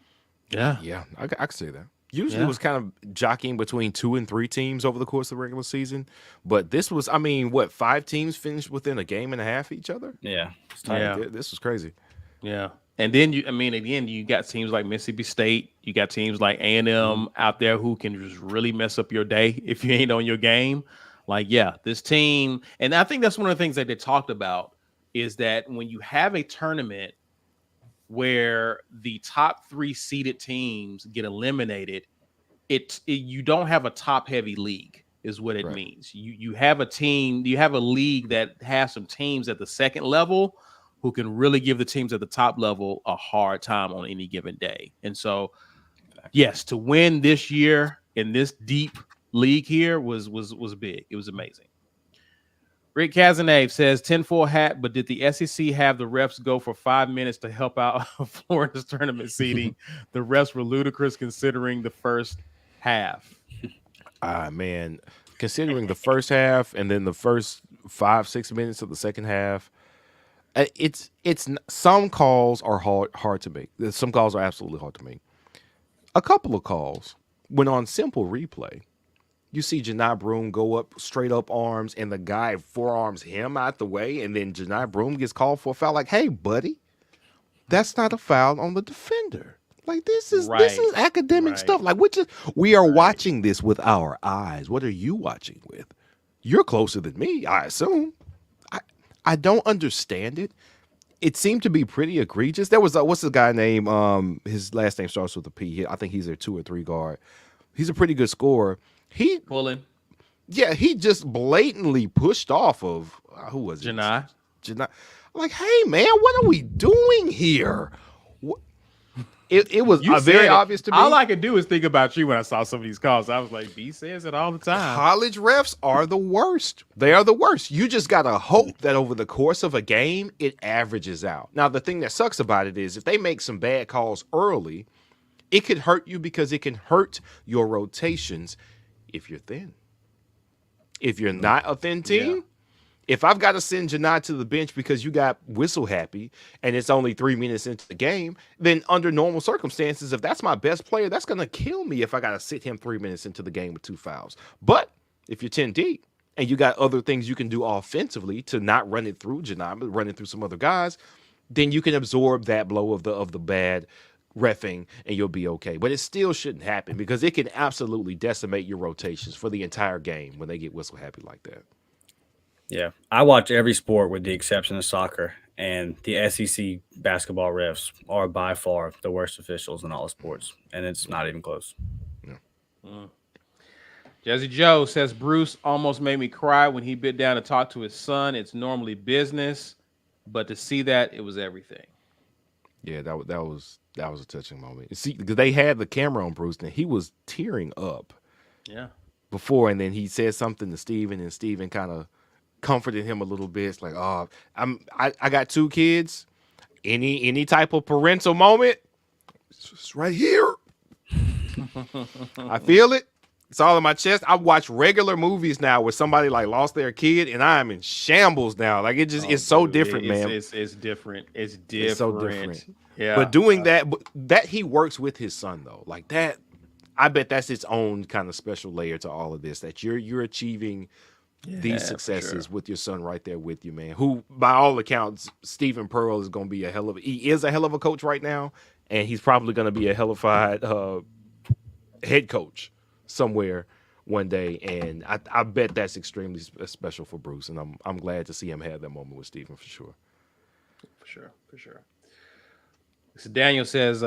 Yeah, I could say that. Usually it was kind of jockeying between 2 and 3 teams over the course of the regular season. But this was, 5 teams finished within a game and a half of each other? Yeah. This was crazy. Yeah. And then, you got teams like Mississippi State. You got teams like A&M out there who can just really mess up your day if you ain't on your game. Like, this team. And I think that's one of the things that they talked about is that when you have a tournament where the top 3 seeded teams get eliminated, you don't have a top heavy league is what it means. You have a league that has some teams at the second level who can really give the teams at the top level a hard time on any given day. And so, yes, to win this year in this deep league here was big. It was amazing. Rick Cazenave says 10-4 hat, but did the SEC have the refs go for 5 minutes to help out Florida's tournament seeding? The refs were ludicrous considering the first half. Man, considering the first half and then the first 5-6 minutes of the second half. It's some calls are hard to make. Some calls are absolutely hard to make. A couple of calls, when on simple replay, you see Janai Broome go up, straight up arms, and the guy forearms him out the way, and then Janai Broome gets called for a foul. Like, hey, buddy, that's not a foul on the defender. Like, this is academic stuff. Like, we are watching this with our eyes. What are you watching with? You're closer than me, I assume. I don't understand it. It seemed to be pretty egregious. There was what's the guy name? His last name starts with a P. I think he's their 2 or 3 guard. He's a pretty good scorer. He just blatantly pushed off of who was it? Janai. I'm like, hey man, what are we doing here? It was very obvious to me. All I could do is think about you when I saw some of these calls. I was like, B says it all the time. College refs are the worst. They are the worst. You just got to hope that over the course of a game, it averages out. Now, the thing that sucks about it is if they make some bad calls early, it could hurt you because it can hurt your rotations if you're thin. If you're not a thin team, if I've got to send Janai to the bench because you got whistle happy and it's only 3 minutes into the game, then under normal circumstances, if that's my best player, that's going to kill me if I got to sit him 3 minutes into the game with 2 fouls. But if you're 10 deep and you got other things you can do offensively to not run it through Janai, but run it through some other guys, then you can absorb that blow of the bad reffing and you'll be okay. But it still shouldn't happen because it can absolutely decimate your rotations for the entire game when they get whistle happy like that. Yeah, I watch every sport with the exception of soccer, and the SEC basketball refs are by far the worst officials in all sports, and it's not even close. Yeah. Jesse Joe says Bruce almost made me cry when he bit down to talk to his son. It's normally business, but to see that, it was everything. Yeah, that was a touching moment. See, because they had the camera on Bruce, and he was tearing up. Yeah. Before, and then he said something to Steven, and Steven kind of comforted him a little bit. It's like, oh, I got 2 kids. Any type of parental moment, it's right here. I feel it. It's all in my chest. I watch regular movies now where somebody like lost their kid, and I am in shambles now. Like it's so different, man. It's different. It's different. It's so different. Yeah. But doing that he works with his son though. Like that, I bet that's its own kind of special layer to all of this. That you're achieving these successes with your son right there with you, man. Who, by all accounts, Stephen Pearl is going to be a hell of a coach right now, and he's probably going to be a hellified head coach somewhere one day. And I bet that's extremely special for Bruce, and I'm glad to see him have that moment with Stephen for sure. For sure. So Daniel says,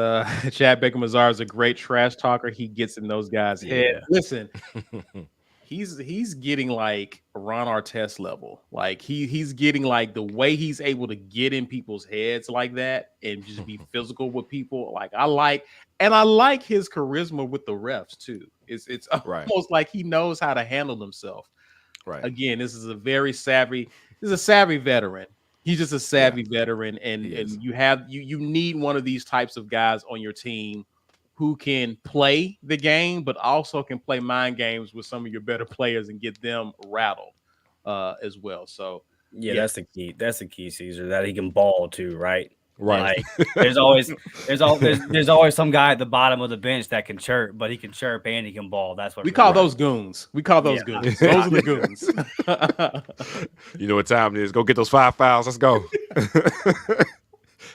Chad Baker-Mazara is a great trash talker. He gets in those guys' head. Listen. He's getting like Ron Artest level. Like he's getting like the way he's able to get in people's heads like that and just be physical with people. Like I like his charisma with the refs too. It's almost like he knows how to handle himself. Right. Again, this is a savvy veteran. He's just a savvy veteran, and you need one of these types of guys on your team who can play the game, but also can play mind games with some of your better players and get them rattled as well. So that's the key. That's the key, Caesar, that he can ball too, right? Right. Like there's always some guy at the bottom of the bench that can chirp, but he can chirp and he can ball. That's what we call those goons. Goons. Those are the goons. You know what time it is. Go get those 5 fouls. Let's go.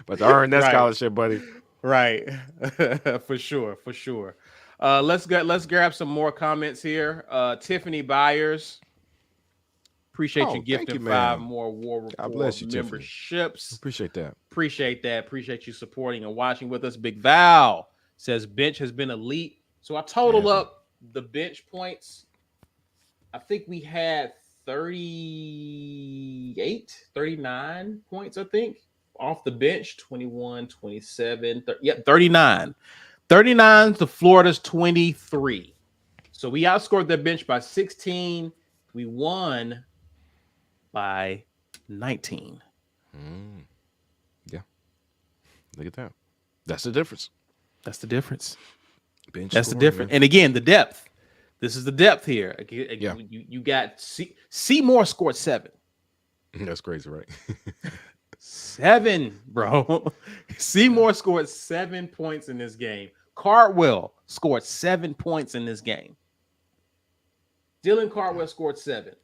But to earn that scholarship, buddy. Right. For sure. Let's grab some more comments here. Tiffany Byers. Appreciate you gifting 5 more War Report memberships. Tiffany. Appreciate that. Appreciate you supporting and watching with us. Big Val says bench has been elite. So I totaled up the bench points. I think we had 39 points, I think, off the bench. 21, 27, 39. 39 to Florida's 23. So we outscored their bench by 16. We won by 19. Yeah. Look at that. That's the difference. That's the difference. Bench That's scoring, the difference. man. And again, the depth This is the depth here. Yeah. You got Seymour scored 7. That's crazy, right? 7, bro. Seymour scored 7 points in this game. Cardwell scored 7 points in this game. Dylan Cardwell scored 7.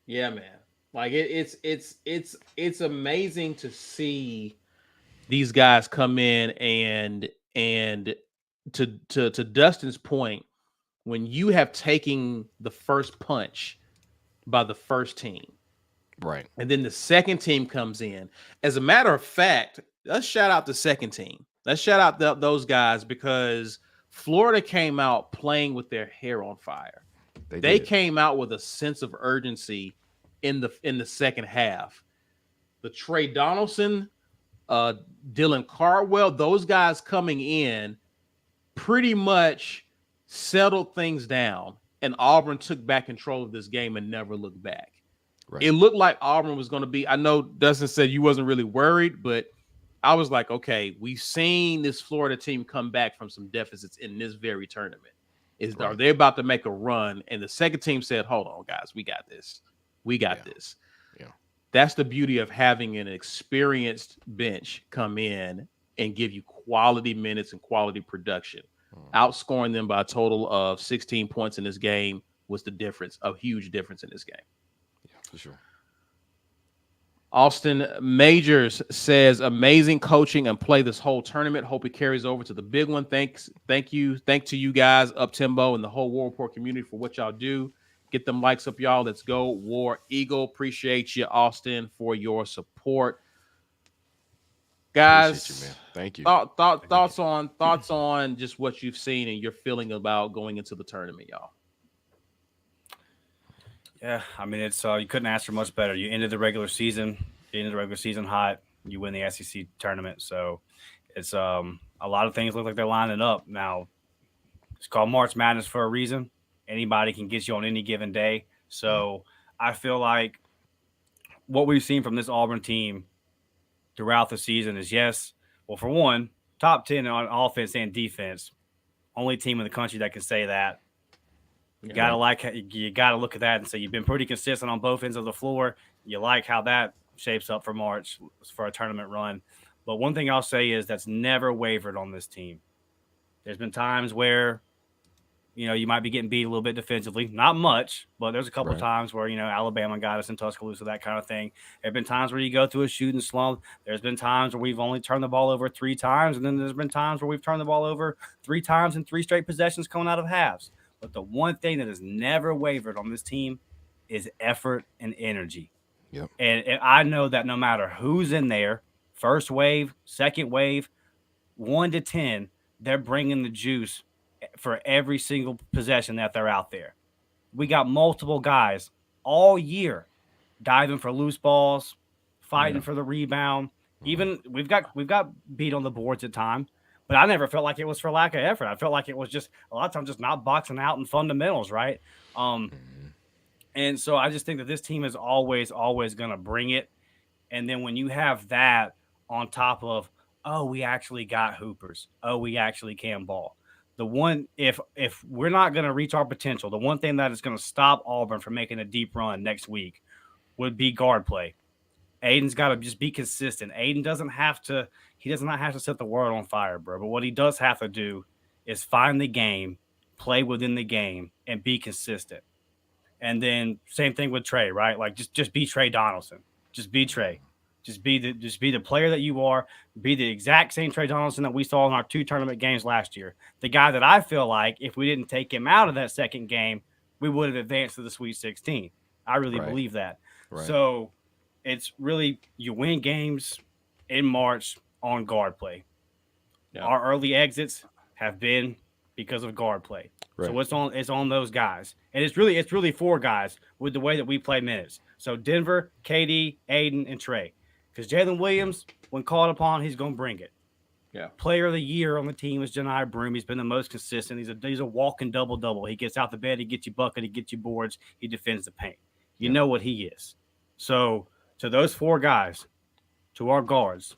Yeah, man. Like it's amazing to see these guys come in and to Dustin's point, when you have taken the first punch by the first team, right, and then the second team comes in. As a matter of fact, let's shout out the second team. Let's shout out those guys, because Florida came out playing with their hair on fire. They came out with a sense of urgency in the second half. The Trey Donaldson, Dylan Cardwell, those guys coming in pretty much settled things down, and Auburn took back control of this game and never looked back. Right. It looked like Auburn was going to be, I know Dustin said you wasn't really worried, but I was like, okay, we've seen this Florida team come back from some deficits in this very tournament. Are they about to make a run? And the second team said, hold on, guys, we got this. We got this. Yeah. That's the beauty of having an experienced bench come in and give you quality minutes and quality production. Outscoring them by a total of 16 points in this game was the difference, a huge difference in this game. Yeah, for sure. Austin Majors says, amazing coaching and play this whole tournament. Hope it carries over to the big one. Thank you to you guys, Up Timbo, and the whole War Report community for what y'all do. Get them likes up, y'all. Let's go, War Eagle. Appreciate you, Austin, for your support. Guys, you, man. Thank you. Thoughts on just what you've seen and your feeling about going into the tournament, y'all. Yeah, I mean, it's you couldn't ask for much better. You ended the regular season hot. You win the SEC tournament, so it's a lot of things look like they're lining up now. It's called March Madness for a reason. Anybody can get you on any given day. So I feel like what we've seen from this Auburn team throughout the season is, yes, well, for one, top 10 on offense and defense. Only team in the country that can say that. You gotta look at that and say you've been pretty consistent on both ends of the floor. You like how that shapes up for March for a tournament run. But one thing I'll say is that's never wavered on this team. There's been times where, you might be getting beat a little bit defensively. Not much, but there's a couple of times where, Alabama got us in Tuscaloosa, that kind of thing. There have been times where you go through a shooting slump. There's been times where we've only turned the ball over 3 times, and then there's been times where we've turned the ball over 3 times in 3 straight possessions coming out of halves. But the one thing that has never wavered on this team is effort and energy. Yep. And I know that no matter who's in there, first wave, second wave, 1 to 10, they're bringing the juice for every single possession that they're out there. We got multiple guys all year diving for loose balls, fighting for the rebound. Even we've got beat on the boards at times, but I never felt like it was for lack of effort. I felt like it was just a lot of times just not boxing out in fundamentals, right? And so I just think that this team is always going to bring it. And then when you have that on top of, oh, we actually got hoopers. Oh, we actually can ball. The one, if we're not going to reach our potential, the one thing that is going to stop Auburn from making a deep run next week would be guard play. Aiden's got to just be consistent. Aiden doesn't have to set the world on fire, bro. But what he does have to do is find the game, play within the game, and be consistent. And then same thing with Trey, right? Like just be Trey Donaldson. Just be Trey. Just be the player that you are. Be the exact same Trey Donaldson that we saw in our 2 tournament games last year. The guy that I feel like if we didn't take him out of that second game, we would have advanced to the Sweet 16. I really believe that. Right. So it's really you win games in March on guard play. Yeah. Our early exits have been because of guard play. Right. So it's on those guys. And it's really 4 guys with the way that we play minutes. So Denver, KD, Aiden, and Trey. Because Jaylen Williams, when called upon, he's going to bring it. Yeah. Player of the year on the team is Janai Broome. He's been the most consistent. He's a walking double-double. He gets out the bed, he gets you bucket, he gets you boards, he defends the paint. You know what he is. So to those 4 guys, to our guards,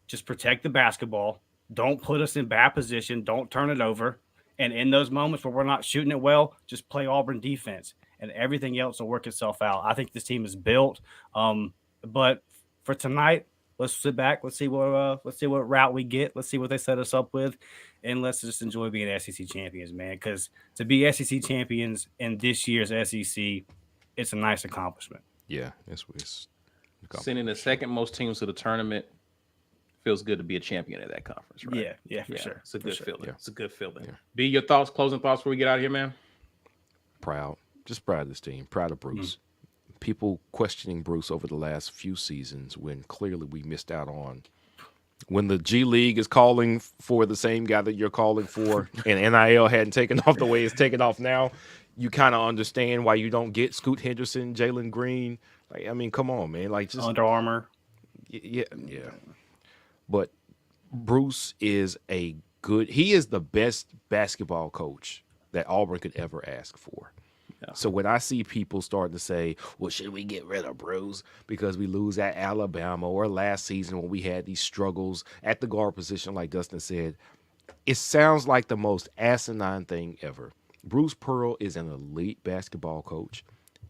just protect the basketball. Don't put us in bad position. Don't turn it over. And in those moments where we're not shooting it well, just play Auburn defense, and everything else will work itself out. I think this team is built. But for tonight, let's sit back. Let's see what route we get. Let's see what they set us up with, and let's just enjoy being SEC champions, man. Because to be SEC champions in this year's SEC, it's a nice accomplishment. Yeah, it's sending the second most teams to the tournament. Feels good to be a champion at that conference, right? Yeah, for sure. It's a good feeling. Yeah. It's a good feeling. Yeah. B, your thoughts, closing thoughts before we get out of here, man? Proud. Just proud of this team. Proud of Bruce. People questioning Bruce over the last few seasons when clearly we missed out on. When the G League is calling for the same guy that you're calling for and NIL hadn't taken off the way it's taken off now, you kind of understand why you don't get Scoot Henderson, Jalen Green. Like, I mean, come on, man. Like, just Under Armour. Yeah. But Bruce is he is the best basketball coach that Auburn could ever ask for. Yeah. So when I see people starting to say, well, should we get rid of Bruce because we lose at Alabama or last season when we had these struggles at the guard position, like Dustin said, it sounds like the most asinine thing ever. Bruce Pearl is an elite basketball coach.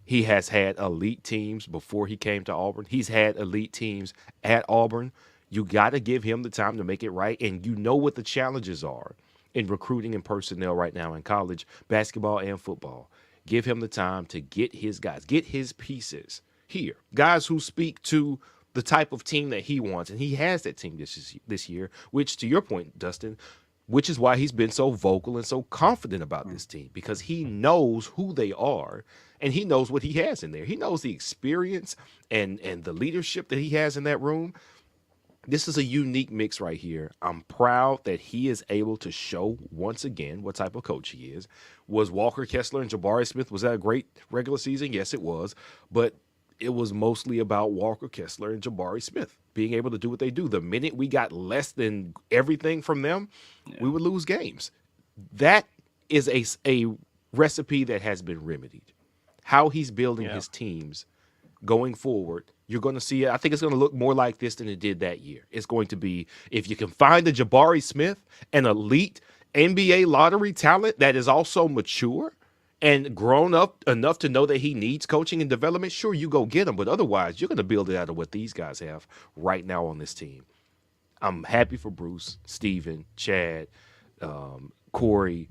He has had elite teams before he came to Auburn. He's had elite teams at Auburn. You got to give him the time to make it right, and you know what the challenges are in recruiting and personnel right now in college basketball and football. Give him the time to get his guys, get his pieces here, guys who speak to the type of team that he wants, and he has that team this year, which, to your point, Dustin, which is why he's been so vocal and so confident about this team, because he knows who they are and he knows what he has in there. He knows the experience and the leadership that he has in that room. This is a unique mix right here. I'm proud that he is able to show once again what type of coach he is. Was Walker Kessler and Jabari Smith, was that a great regular season? Yes, it was. But it was mostly about Walker Kessler and Jabari Smith being able to do what they do. The minute we got less than everything from them, we would lose games. That is a recipe that has been remedied. How he's building his teams going forward, you're going to see it. I think it's going to look more like this than it did that year. It's going to be, if you can find a Jabari Smith, an elite NBA lottery talent that is also mature and grown up enough to know that he needs coaching and development, sure, you go get him. But otherwise, you're going to build it out of what these guys have right now on this team. I'm happy for Bruce, Steven, Chad, Corey,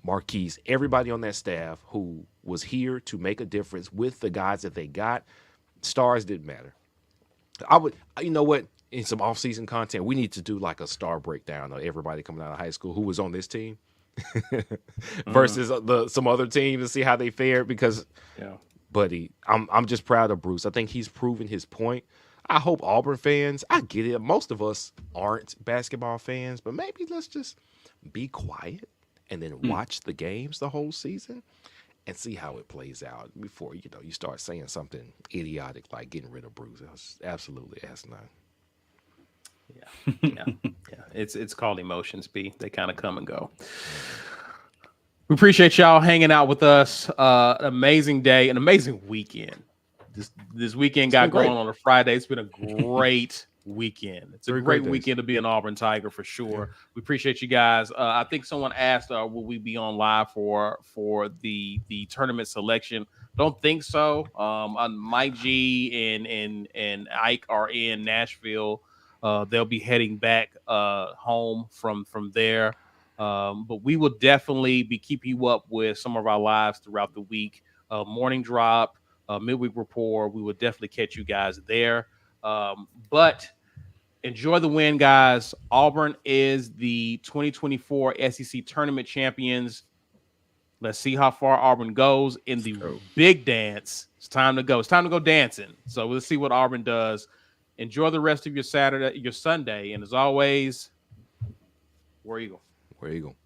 Marquise, everybody on that staff who was here to make a difference with the guys that they got. Stars didn't matter. You know what? In some off-season content, we need to do like a star breakdown of everybody coming out of high school who was on this team versus some other teams and see how they fared. Because, buddy, I'm just proud of Bruce. I think he's proven his point. I hope Auburn fans, I get it. Most of us aren't basketball fans, but maybe let's just be quiet and then watch the games the whole season and see how it plays out before, you start saying something idiotic like getting rid of Bruce. That's absolutely asinine. Yeah. It's called emotions, B. They kind of come and go. We appreciate y'all hanging out with us. An amazing day, an amazing weekend. This weekend got going on a Friday. It's been a great weekend. It's a great weekend to be an Auburn Tiger for sure. Yeah. We appreciate you guys. I think someone asked, will we be on live for the tournament selection? Don't think so. Mike G and Ike are in Nashville. They'll be heading back home from there. But we will definitely be keeping you up with some of our lives throughout the week. Morning drop, midweek report. We will definitely catch you guys there. But enjoy the win, guys. Auburn is the 2024 SEC tournament champions. Let's see how far Auburn goes in the big dance. It's time to go. It's time to go dancing. So we'll see what Auburn does. Enjoy the rest of your Sunday. And as always, War Eagle. War Eagle.